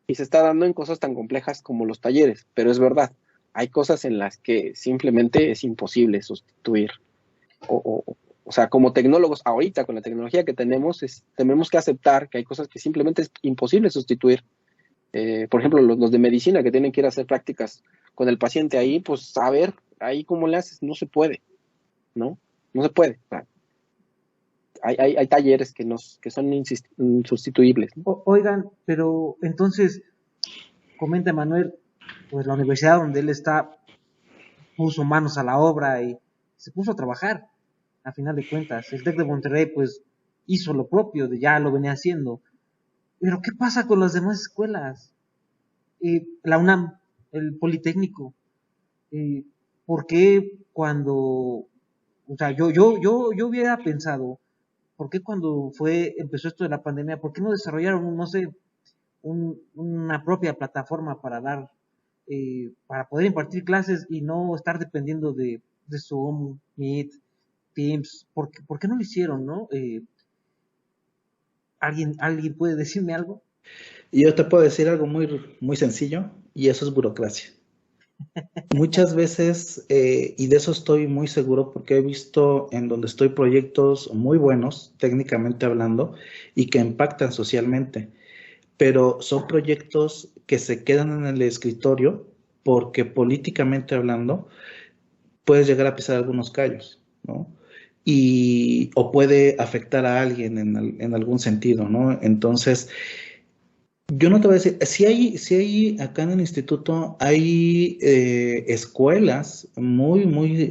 Y se está dando en cosas tan complejas como los talleres. Pero es verdad, hay cosas en las que simplemente es imposible sustituir. O sea, como tecnólogos, ahorita con la tecnología que tenemos, tenemos que aceptar que hay cosas que simplemente es imposible sustituir. Por ejemplo, los de medicina que tienen que ir a hacer prácticas con el paciente ahí, pues a ver, ahí cómo le haces, no se puede, ¿no? No se puede. O sea, hay talleres que son insustituibles, ¿no? Oigan, pero entonces, comenta Manuel, pues la universidad donde él está puso manos a la obra y se puso a trabajar, a final de cuentas. El TEC de Monterrey, pues, hizo lo propio, ya lo venía haciendo. Pero, ¿qué pasa con las demás escuelas? La UNAM, el Politécnico, eh, ¿por qué cuando, o sea, yo hubiera pensado, ¿por qué cuando empezó esto de la pandemia, por qué no desarrollaron, no sé, una propia plataforma para dar, para poder impartir clases y no estar dependiendo de Zoom, Meet, Teams? ¿Por qué no lo hicieron, no? ¿Alguien puede decirme algo? Y yo te puedo decir algo muy sencillo, y eso es burocracia. Muchas veces, y de eso estoy muy seguro porque he visto en donde estoy proyectos muy buenos, técnicamente hablando, y que impactan socialmente, pero son proyectos que se quedan en el escritorio porque políticamente hablando puedes llegar a pisar algunos callos, ¿no? O puede afectar a alguien en algún sentido, ¿no? Entonces, yo no te voy a decir, si hay acá en el instituto, hay escuelas muy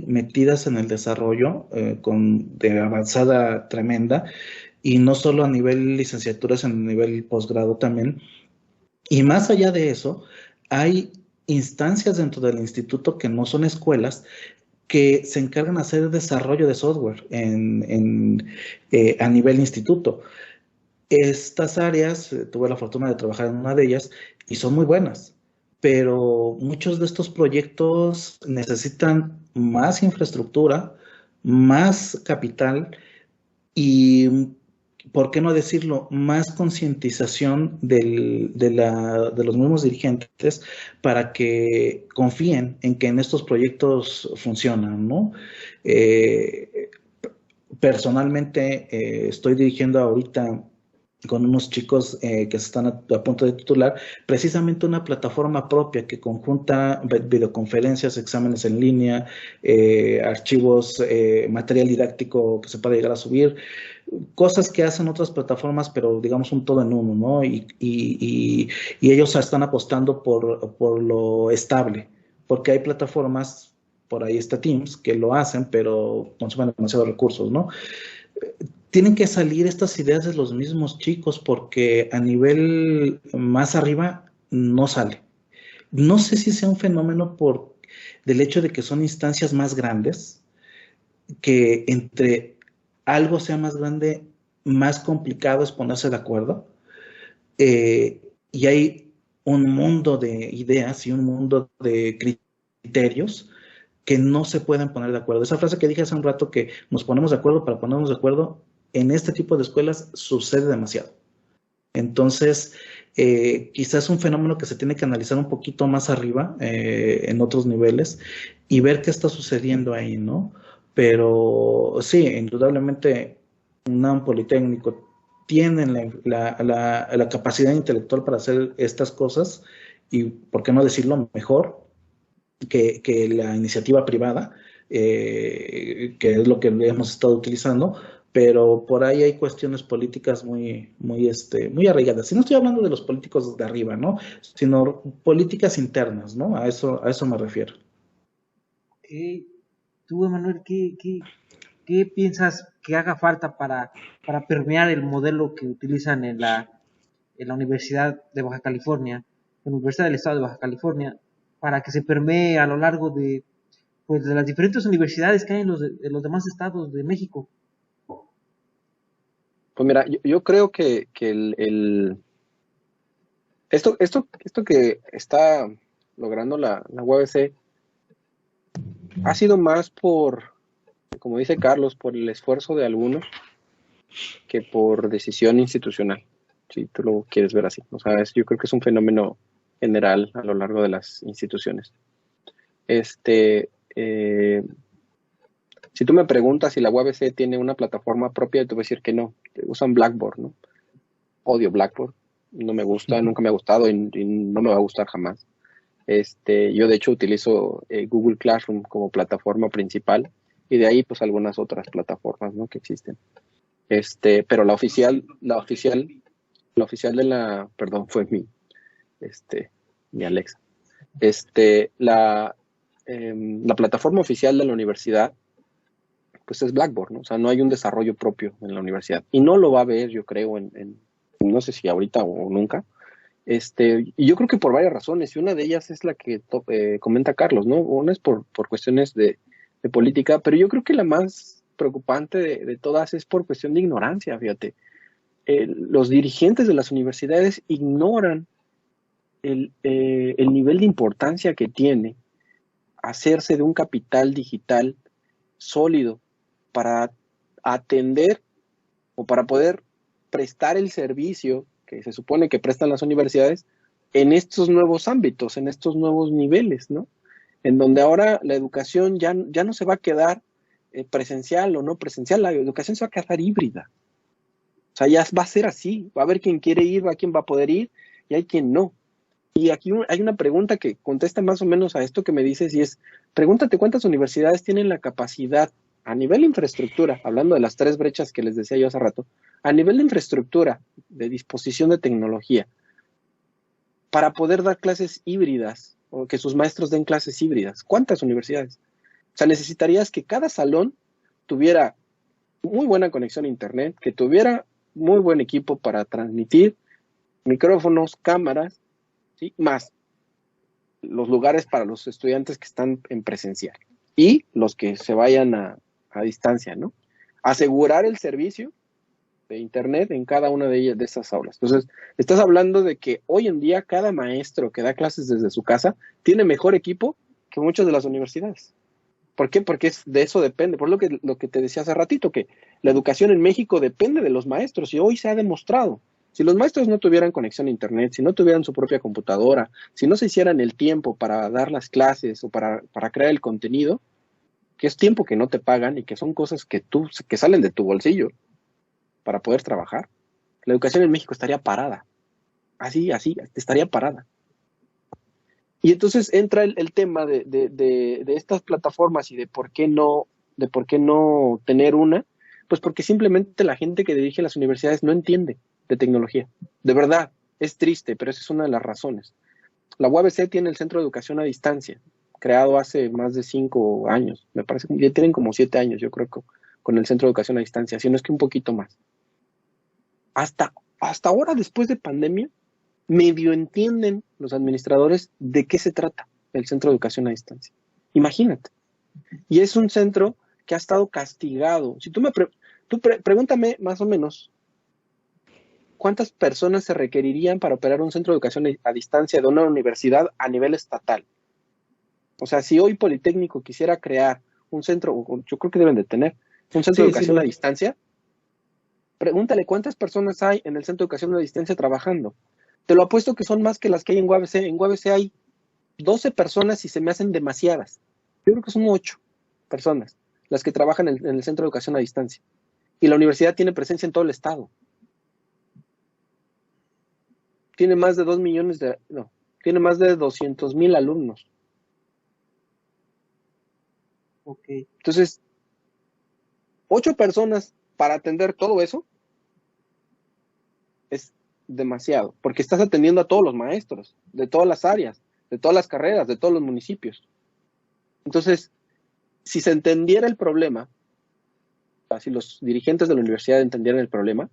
metidas en el desarrollo, de avanzada tremenda, y no solo a nivel licenciaturas, a nivel posgrado también. Y más allá de eso, hay instancias dentro del instituto que no son escuelas, que se encargan de hacer desarrollo de software a nivel instituto. Estas áreas, tuve la fortuna de trabajar en una de ellas y son muy buenas, pero muchos de estos proyectos necesitan más infraestructura, más capital y, ¿por qué no decirlo?, más concientización de los mismos dirigentes para que confíen en que en estos proyectos funcionan, ¿no? Eh, Personalmente, estoy dirigiendo ahorita con unos chicos que se están a punto de titular, precisamente una plataforma propia que conjunta videoconferencias, exámenes en línea, archivos, material didáctico que se puede llegar a subir, cosas que hacen otras plataformas, pero digamos un todo en uno, ¿no? Y ellos están apostando por lo estable, porque hay plataformas, por ahí está Teams, que lo hacen, pero consumen demasiados recursos, ¿no? Tienen que salir estas ideas de los mismos chicos porque a nivel más arriba no sale. No sé si sea un fenómeno del hecho de que son instancias más grandes, que entre algo sea más grande, más complicado es ponerse de acuerdo. Y hay un mundo de ideas y un mundo de criterios que no se pueden poner de acuerdo. Esa frase que dije hace un rato, que nos ponemos de acuerdo para ponernos de acuerdo, en este tipo de escuelas sucede demasiado. Entonces, quizás un fenómeno que se tiene que analizar un poquito más arriba, en otros niveles, y ver qué está sucediendo ahí, ¿no? Pero sí, indudablemente, un Politécnico tienen la capacidad intelectual para hacer estas cosas, y, ¿por qué no decirlo mejor que la iniciativa privada, que es lo que hemos estado utilizando? Pero por ahí hay cuestiones políticas muy arraigadas. Y no estoy hablando de los políticos de arriba, ¿no? Sino políticas internas, ¿no? A eso me refiero. Tú, Emanuel, ¿qué piensas que haga falta para permear el modelo que utilizan en la Universidad de Baja California, en la Universidad del Estado de Baja California, para que se permee a lo largo pues, de las diferentes universidades que hay en los demás estados de México? Pues mira, yo creo que Esto que está logrando la UABC ha sido más por, como dice Carlos, por el esfuerzo de algunos que por decisión institucional, si tú lo quieres ver así. O sea, yo creo que es un fenómeno general a lo largo de las instituciones. Si tú me preguntas si la UABC tiene una plataforma propia, te voy a decir que no. Usan Blackboard, ¿no? Odio Blackboard. No me gusta, nunca me ha gustado y no me va a gustar jamás. Yo de hecho utilizo Google Classroom como plataforma principal y de ahí pues algunas otras plataformas, ¿no?, que existen. Pero la oficial de la, perdón, fue mi Alexa. La plataforma oficial de la universidad pues es Blackboard, ¿no? O sea, no hay un desarrollo propio en la universidad y no lo va a haber, yo creo, no sé si ahorita o nunca. Y yo creo que por varias razones, y una de ellas es la que comenta Carlos, ¿no? Una es por cuestiones de política, pero yo creo que la más preocupante de todas es por cuestión de ignorancia, fíjate. Los dirigentes de las universidades ignoran el nivel de importancia que tiene hacerse de un capital digital sólido para atender o para poder prestar el servicio que se supone que prestan las universidades en estos nuevos ámbitos, en estos nuevos niveles, ¿no? En donde ahora la educación ya no se va a quedar presencial o no presencial, la educación se va a quedar híbrida. O sea, ya va a ser así, va a haber quien quiere ir, va a quien va a poder ir y hay quien no. Y aquí hay una pregunta que contesta más o menos a esto que me dices y es, pregúntate cuántas universidades tienen la capacidad a nivel de infraestructura, hablando de las 3 brechas que les decía yo hace rato, a nivel de infraestructura, de disposición de tecnología, para poder dar clases híbridas o que sus maestros den clases híbridas. ¿Cuántas universidades? O sea, necesitarías que cada salón tuviera muy buena conexión a internet, que tuviera muy buen equipo para transmitir, micrófonos, cámaras, ¿sí?, más los lugares para los estudiantes que están en presencial y los que se vayan a distancia, ¿no? Asegurar el servicio de internet en cada una de ellas, de esas aulas. Entonces, estás hablando de que hoy en día cada maestro que da clases desde su casa tiene mejor equipo que muchas de las universidades. ¿Por qué? Porque de eso depende. Por lo que te decía hace ratito, que la educación en México depende de los maestros y hoy se ha demostrado. Si los maestros no tuvieran conexión a internet, si no tuvieran su propia computadora, si no se hicieran el tiempo para dar las clases o para crear el contenido, que es tiempo que no te pagan y que son cosas que salen de tu bolsillo para poder trabajar, la educación en México estaría parada. Así, estaría parada. Y entonces entra el tema de estas plataformas y de por qué no tener una, pues porque simplemente la gente que dirige las universidades no entiende de tecnología. De verdad, es triste, pero esa es una de las razones. La UABC tiene el Centro de Educación a Distancia, creado hace más de 5 años, me parece que ya tienen como 7 años, yo creo, con el Centro de Educación a Distancia, si no es que un poquito más. Hasta ahora, después de pandemia, medio entienden los administradores de qué se trata el Centro de Educación a Distancia. Imagínate. Y es un centro que ha estado castigado. Si tú pregúntame más o menos, ¿cuántas personas se requerirían para operar un centro de educación a distancia de una universidad a nivel estatal? O sea, si hoy Politécnico quisiera crear un centro, yo creo que deben de tener un centro de educación a distancia, pregúntale cuántas personas hay en el centro de educación a distancia trabajando. Te lo apuesto que son más que las que hay en UABC. En UABC hay 12 personas y se me hacen demasiadas. Yo creo que son 8 personas las que trabajan en el centro de educación a distancia. Y la universidad tiene presencia en todo el estado. Tiene más de 200,000 alumnos. Okay. Entonces, 8 personas para atender todo eso es demasiado, porque estás atendiendo a todos los maestros, de todas las áreas, de todas las carreras, de todos los municipios. Entonces, si se entendiera el problema, si los dirigentes de la universidad entendieran el problema,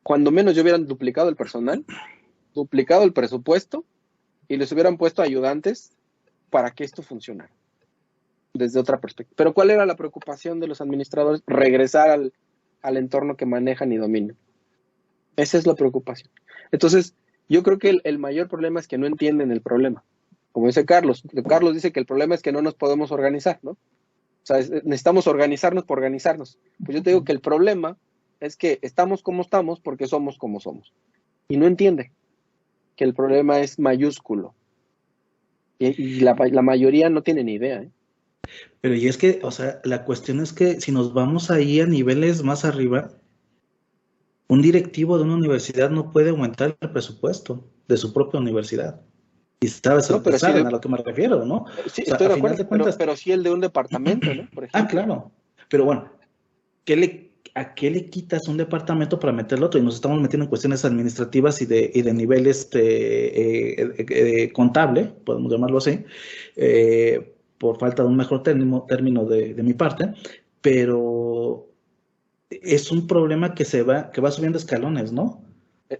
cuando menos ya hubieran duplicado el personal, duplicado el presupuesto y les hubieran puesto ayudantes para que esto funcionara desde otra perspectiva. Pero ¿cuál era la preocupación de los administradores? Regresar al entorno que manejan y dominan. Esa es la preocupación. Entonces, Yo creo que el mayor problema es que no entienden el problema. Como dice Carlos, Carlos dice que el problema es que no nos podemos organizar, ¿no? O sea, necesitamos organizarnos por organizarnos. Pues yo te digo que el problema es que estamos como estamos porque somos como somos. Y no entiende que el problema es mayúsculo. Y la mayoría no tiene ni idea, ¿eh? Pero y es que, o sea, la cuestión es que si nos vamos ahí a niveles más arriba, un directivo de una universidad no puede aumentar el presupuesto de su propia universidad. Y sabes, No, pero saben sí, a lo que me refiero, ¿no? sí, O sea, estoy a de final acuerdo, de cuentas, pero sí el de un departamento, ¿no? Por ejemplo. claro. Pero bueno, ¿a qué le quitas un departamento para meterlo otro? Y nos estamos metiendo en cuestiones administrativas y de nivel contable, podemos llamarlo así, por falta de un mejor término de mi parte, pero es un problema que va subiendo escalones, ¿no?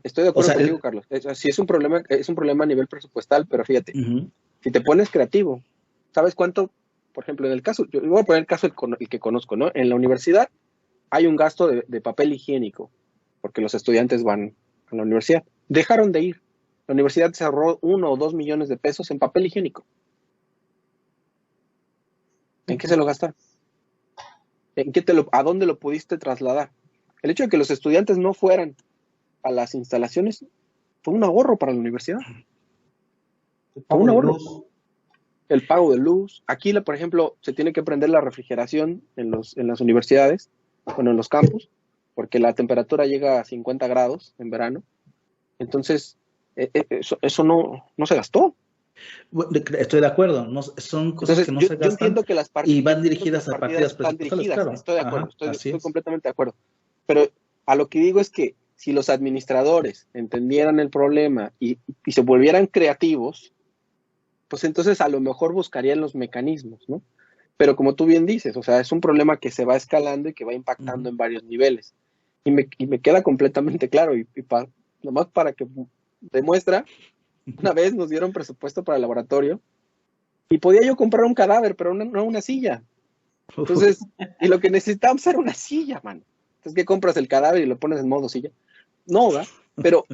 Estoy de O acuerdo sea, contigo, Carlos. Sí es un problema a nivel presupuestal, pero fíjate, uh-huh. si te pones creativo, ¿sabes cuánto? Por ejemplo, en el caso, yo voy a poner el caso el que conozco, ¿no? En la universidad hay un gasto de papel higiénico, porque los estudiantes van a la universidad. Dejaron de ir. La universidad se ahorró 1 o 2 millones de pesos en papel higiénico. ¿En qué se lo gastaron? ¿A dónde lo pudiste trasladar? El hecho de que los estudiantes no fueran a las instalaciones fue un ahorro para la universidad. Fue un ahorro. El pago de luz. Aquí, por ejemplo, se tiene que prender la refrigeración en las universidades, bueno, en los campus, porque la temperatura llega a 50 grados en verano. Entonces, eso no se gastó. Estoy de acuerdo, son cosas Entonces, que no yo se gastan entiendo que y van dirigidas a partidas presupuestales, claro. Estoy de acuerdo, Ajá, estoy completamente de acuerdo. Pero a lo que digo es que si los administradores entendieran el problema y se volvieran creativos, pues entonces a lo mejor buscarían los mecanismos, ¿no? Pero como tú bien dices, o sea, es un problema que se va escalando y que va impactando en varios niveles. Y me queda completamente claro, nomás para que demuestra, una vez nos dieron presupuesto para el laboratorio y podía yo comprar un cadáver, pero no una silla. Entonces, y lo que necesitábamos era una silla, man. Entonces, ¿qué compras el cadáver y lo pones en modo silla? No, ¿verdad? Pero,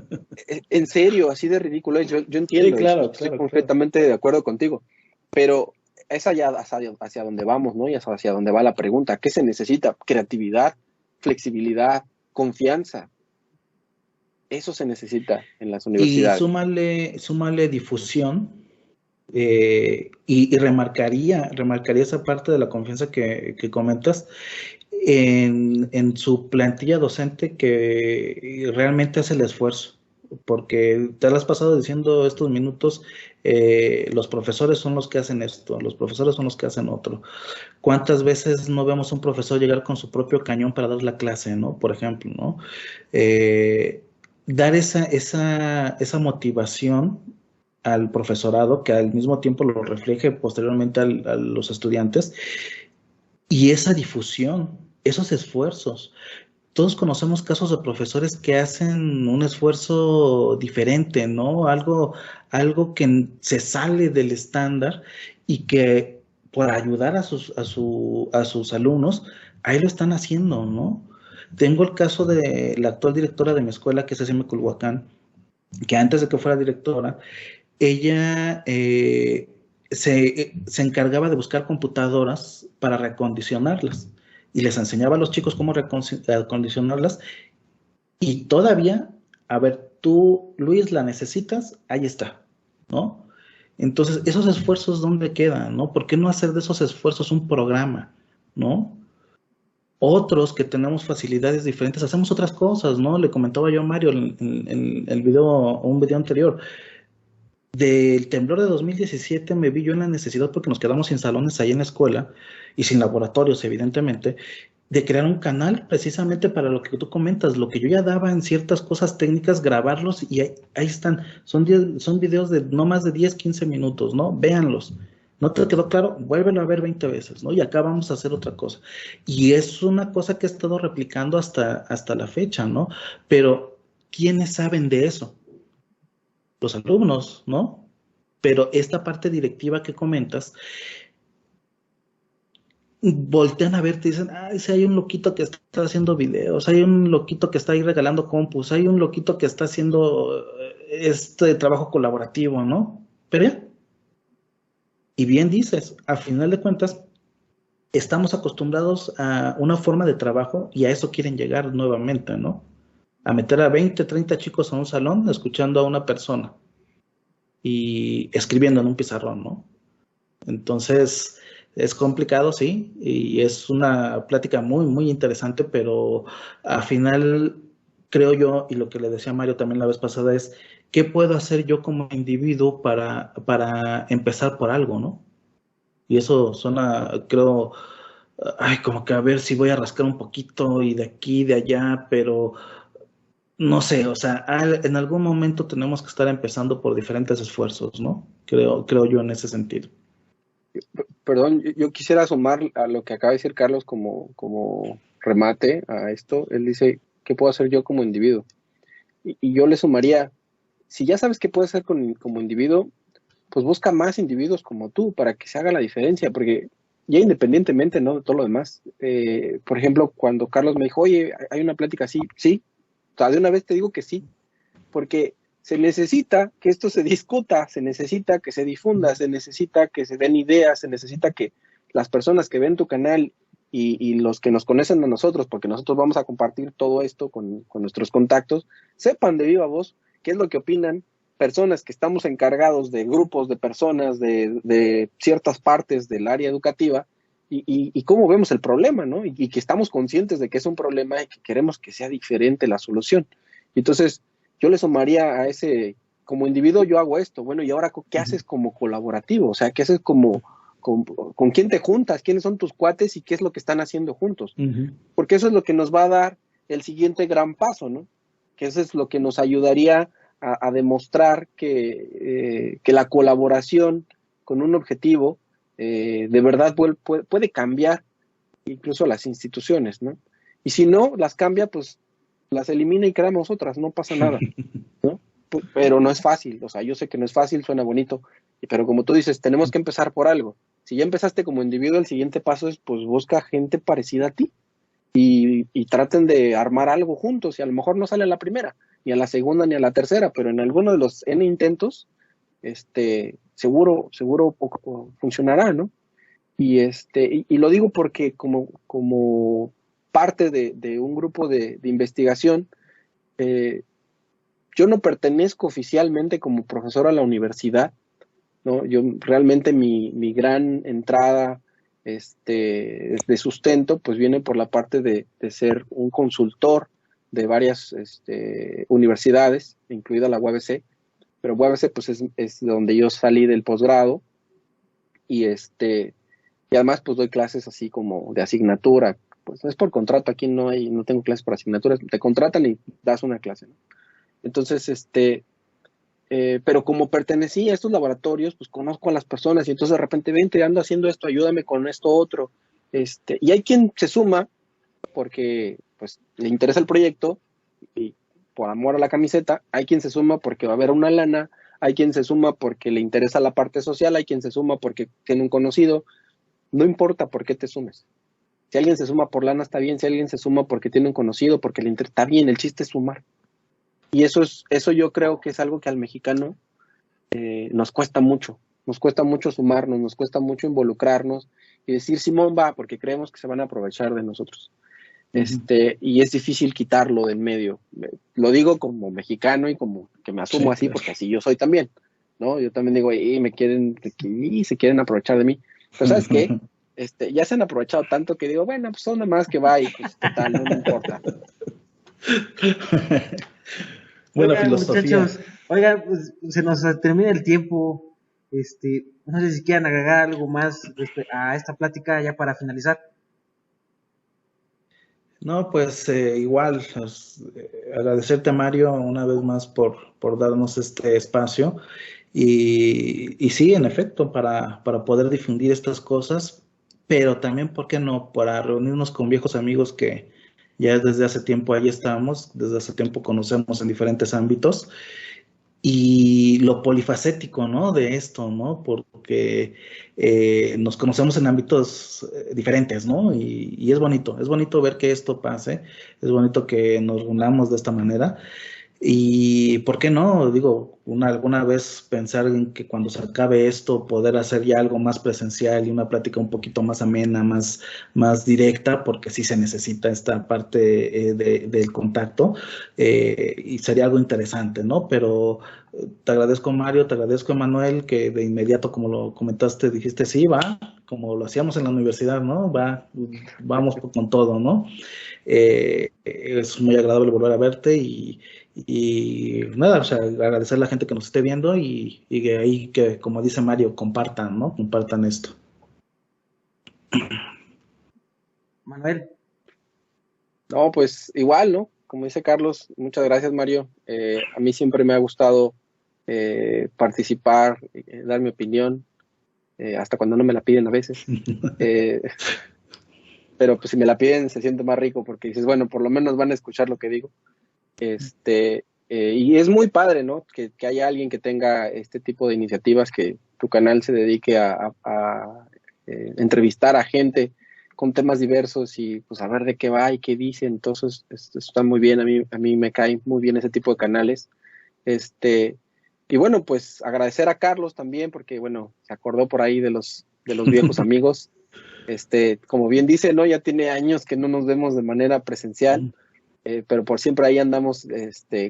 en serio, así de ridículo es. Yo entiendo, sí, claro, estoy completamente de acuerdo contigo. Pero es allá hacia donde vamos, ¿no? Y hacia donde va la pregunta. ¿Qué se necesita? Creatividad, flexibilidad, confianza. Eso se necesita en las universidades. Y súmale difusión. Y remarcaría esa parte de la confianza que comentas en su plantilla docente que realmente hace el esfuerzo, porque te lo has pasado diciendo estos minutos, los profesores son los que hacen esto, los profesores son los que hacen otro. ¿Cuántas veces no vemos a un profesor llegar con su propio cañón para dar la clase, ¿no? Por ejemplo, ¿no? Dar esa motivación al profesorado, que al mismo tiempo lo refleje posteriormente a los estudiantes, y esa difusión, esos esfuerzos. Todos conocemos casos de profesores que hacen un esfuerzo diferente, ¿no? Algo que se sale del estándar y que por ayudar a sus alumnos, ahí lo están haciendo, ¿no? Tengo el caso de la actual directora de mi escuela, que es Cecilia Culhuacán, que antes de que fuera directora, ella se encargaba de buscar computadoras para reacondicionarlas y les enseñaba a los chicos cómo reacondicionarlas y todavía, a ver, tú, Luis, la necesitas, ahí está, ¿no? Entonces, esos esfuerzos, ¿dónde quedan, no? ¿Por qué no hacer de esos esfuerzos un programa, no? Otros que tenemos facilidades diferentes, hacemos otras cosas, ¿no? Le comentaba yo a Mario en un video anterior. Del temblor de 2017 me vi yo en la necesidad, porque nos quedamos sin salones ahí en la escuela y sin laboratorios, evidentemente, de crear un canal precisamente para lo que tú comentas, lo que yo ya daba en ciertas cosas técnicas, grabarlos y ahí están. Son videos de no más de 10, 15 minutos, ¿no? Véanlos. ¿No te quedó claro? Vuélvelo a ver 20 veces, ¿no? Y acá vamos a hacer otra cosa. Y es una cosa que he estado replicando hasta la fecha, ¿no? Pero, ¿quiénes saben de eso? Los alumnos, ¿no? Pero esta parte directiva que comentas, voltean a verte y dicen, ay, si hay un loquito que está haciendo videos, hay un loquito que está ahí regalando compus, hay un loquito que está haciendo este trabajo colaborativo, ¿no? Pero ya, y bien dices, a final de cuentas, estamos acostumbrados a una forma de trabajo y a eso quieren llegar nuevamente, ¿no? A meter a 20, 30 chicos a un salón escuchando a una persona y escribiendo en un pizarrón, ¿no? Entonces, es complicado, sí, y es una plática muy, muy interesante, pero al final creo yo, y lo que le decía a Mario también la vez pasada es, ¿qué puedo hacer yo como individuo para empezar por algo, ¿no? Y eso suena, creo, ay, como que a ver si voy a rascar un poquito y de aquí, de allá, pero no sé, o sea, en algún momento tenemos que estar empezando por diferentes esfuerzos, ¿no? Creo yo en ese sentido. Perdón, yo quisiera sumar a lo que acaba de decir Carlos como remate a esto. Él dice, ¿qué puedo hacer yo como individuo? Y yo le sumaría, si ya sabes qué puedes hacer como individuo, pues busca más individuos como tú para que se haga la diferencia, porque ya independientemente, ¿no?, de todo lo demás. Por ejemplo, cuando Carlos me dijo, oye, hay una plática así, sí, o sea, de una vez te digo que sí, porque se necesita que esto se discuta, se necesita que se difunda, se necesita que se den ideas, se necesita que las personas que ven tu canal y los que nos conocen a nosotros, porque nosotros vamos a compartir todo esto con nuestros contactos, sepan de viva voz qué es lo que opinan personas que estamos encargados de grupos de personas de ciertas partes del área educativa y cómo vemos el problema, ¿no? Y que estamos conscientes de que es un problema y que queremos que sea diferente la solución. Entonces, yo le sumaría a ese, como individuo yo hago esto, bueno, y ahora, ¿qué haces como colaborativo? O sea, ¿qué haces con quién te juntas? ¿Quiénes son tus cuates y qué es lo que están haciendo juntos? Porque eso es lo que nos va a dar el siguiente gran paso, ¿no? Que eso es lo que nos ayudaría a demostrar que la colaboración con un objetivo de verdad puede cambiar incluso las instituciones, ¿no? Y si no las cambia, pues las elimina y creamos otras, no pasa nada, ¿no? Pero no es fácil, o sea, yo sé que no es fácil, suena bonito, pero como tú dices, tenemos que empezar por algo. Si ya empezaste como individuo, el siguiente paso es, pues, busca gente parecida a ti y traten de armar algo juntos, y a lo mejor no sale a la primera, ni a la segunda, ni a la tercera, pero en alguno de los N intentos, seguro funcionará, ¿no? Y lo digo porque como parte de un grupo de investigación, yo no pertenezco oficialmente como profesor a la universidad, ¿no? Yo realmente mi gran entrada de sustento pues viene por la parte de ser un consultor de varias universidades, incluida la UABC, pero UABC pues es donde yo salí del posgrado y y además pues doy clases así como de asignatura, pues es por contrato, aquí no tengo clases por asignaturas, te contratan y das una clase, ¿no? Entonces, pero como pertenecí a estos laboratorios, pues conozco a las personas y entonces de repente, vente, ando haciendo esto, ayúdame con esto otro, y hay quien se suma porque pues le interesa el proyecto y por amor a la camiseta, hay quien se suma porque va a haber una lana, hay quien se suma porque le interesa la parte social, hay quien se suma porque tiene un conocido, no importa por qué te sumes. Si alguien se suma por lana está bien, si alguien se suma porque tiene un conocido, porque le interesa, está bien, el chiste es sumar. Y eso yo creo que es algo que al mexicano nos cuesta mucho sumarnos, nos cuesta mucho involucrarnos y decir Simón va, porque creemos que se van a aprovechar de nosotros. Y es difícil quitarlo del medio. Lo digo como mexicano y como que me asumo así, porque así yo soy también, ¿no? Yo también digo, se quieren aprovechar de mí. Pero ¿sabes qué? Ya se han aprovechado tanto que digo, bueno, pues son nada más que va y pues total, no me importa. Buena Oigan, filosofía. muchachos, oigan, pues se nos termina el tiempo. No sé si quieran agregar algo más a esta plática ya para finalizar. No, pues igual, pues, agradecerte, Mario, una vez más por darnos este espacio. Y sí, en efecto, para poder difundir estas cosas, pero también, ¿por qué no? Para reunirnos con viejos amigos que ya desde hace tiempo ahí estamos, desde hace tiempo conocemos en diferentes ámbitos y lo polifacético, ¿no? De esto, ¿no? Porque nos conocemos en ámbitos diferentes, ¿no? Y es bonito ver que esto pase, es bonito que nos reunamos de esta manera. Y ¿por qué no? Digo, alguna vez pensar en que cuando se acabe esto, poder hacer ya algo más presencial y una plática un poquito más amena, más directa, porque sí se necesita esta parte del contacto, y sería algo interesante, ¿no? Pero te agradezco, Mario, te agradezco, Emanuel, que de inmediato, como lo comentaste, dijiste, sí, va, como lo hacíamos en la universidad, ¿no? Vamos con todo, ¿no? Es muy agradable volver a verte y nada, o sea, agradecer a la gente que nos esté viendo y que ahí, que como dice Mario, compartan, ¿no? Compartan esto. Manuel. No, pues igual, ¿no? Como dice Carlos, muchas gracias, Mario. A mí siempre me ha gustado participar, dar mi opinión, hasta cuando no me la piden a veces. Pero pues si me la piden se siente más rico porque dices, bueno, por lo menos van a escuchar lo que digo. Y es muy padre, ¿no? Que haya alguien que tenga este tipo de iniciativas, que tu canal se dedique a entrevistar a gente con temas diversos y pues a ver de qué va y qué dice. Entonces, esto está muy bien, a mí me cae muy bien ese tipo de canales. Y bueno, pues agradecer a Carlos también, porque bueno, se acordó por ahí de los viejos amigos. Como bien dice, ¿no? Ya tiene años que no nos vemos de manera presencial. Pero por siempre ahí andamos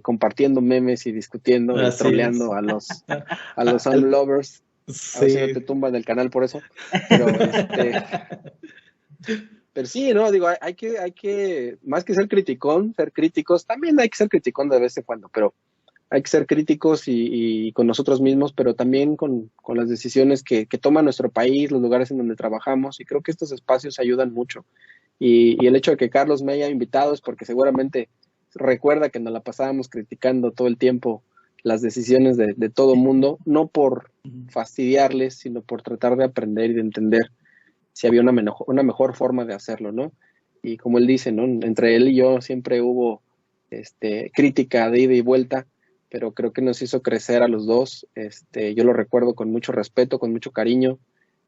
compartiendo memes y discutiendo y Así es. troleando a los lovers. A ver si no Sí. te tumban del canal por eso. Pero pero sí, no, digo, hay que, más que ser criticón, ser críticos, también hay que ser criticón de vez en cuando, pero hay que ser críticos y con nosotros mismos, pero también con las decisiones que toma nuestro país, los lugares en donde trabajamos, y creo que estos espacios ayudan mucho. Y el hecho de que Carlos me haya invitado es porque seguramente recuerda que nos la pasábamos criticando todo el tiempo las decisiones de todo mundo, no por fastidiarles, sino por tratar de aprender y de entender si había una mejor forma de hacerlo, ¿no? Y como él dice, ¿no? Entre él y yo siempre hubo crítica de ida y vuelta, pero creo que nos hizo crecer a los dos. Yo lo recuerdo con mucho respeto, con mucho cariño,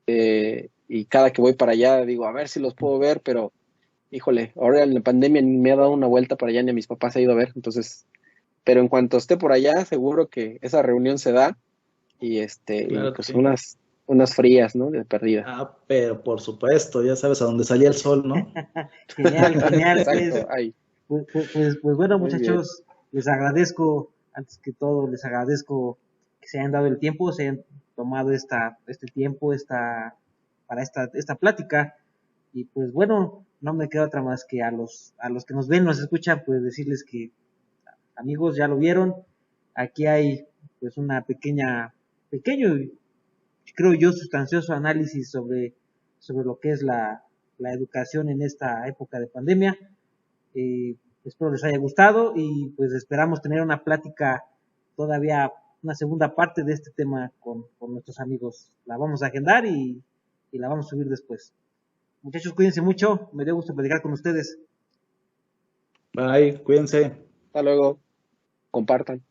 y cada que voy para allá digo, a ver si los puedo ver, pero híjole, ahora en la pandemia ni me ha dado una vuelta para allá, ni a mis papás se ha ido a ver, entonces, pero en cuanto esté por allá, seguro que esa reunión se da y Claro que pues sí. unas frías, ¿no? De perdida. Ah, pero por supuesto, ya sabes a dónde salía el sol, ¿no? Genial, genial, pues. Exacto, ay, Pues bueno, muy bien. muchachos, les agradezco, antes que todo, les agradezco que se hayan dado el tiempo, se hayan tomado este tiempo, para esta plática. Y pues bueno, no me queda otra más que a los que nos ven, nos escuchan, pues decirles que, amigos, ya lo vieron. Aquí hay pues una pequeño, creo yo, sustancioso análisis sobre lo que es la educación en esta época de pandemia. Espero les haya gustado y pues esperamos tener una plática todavía, una segunda parte de este tema con nuestros amigos. La vamos a agendar y la vamos a subir después. Muchachos, cuídense mucho, me dio gusto platicar con ustedes. Bye, cuídense. Hasta luego, compartan.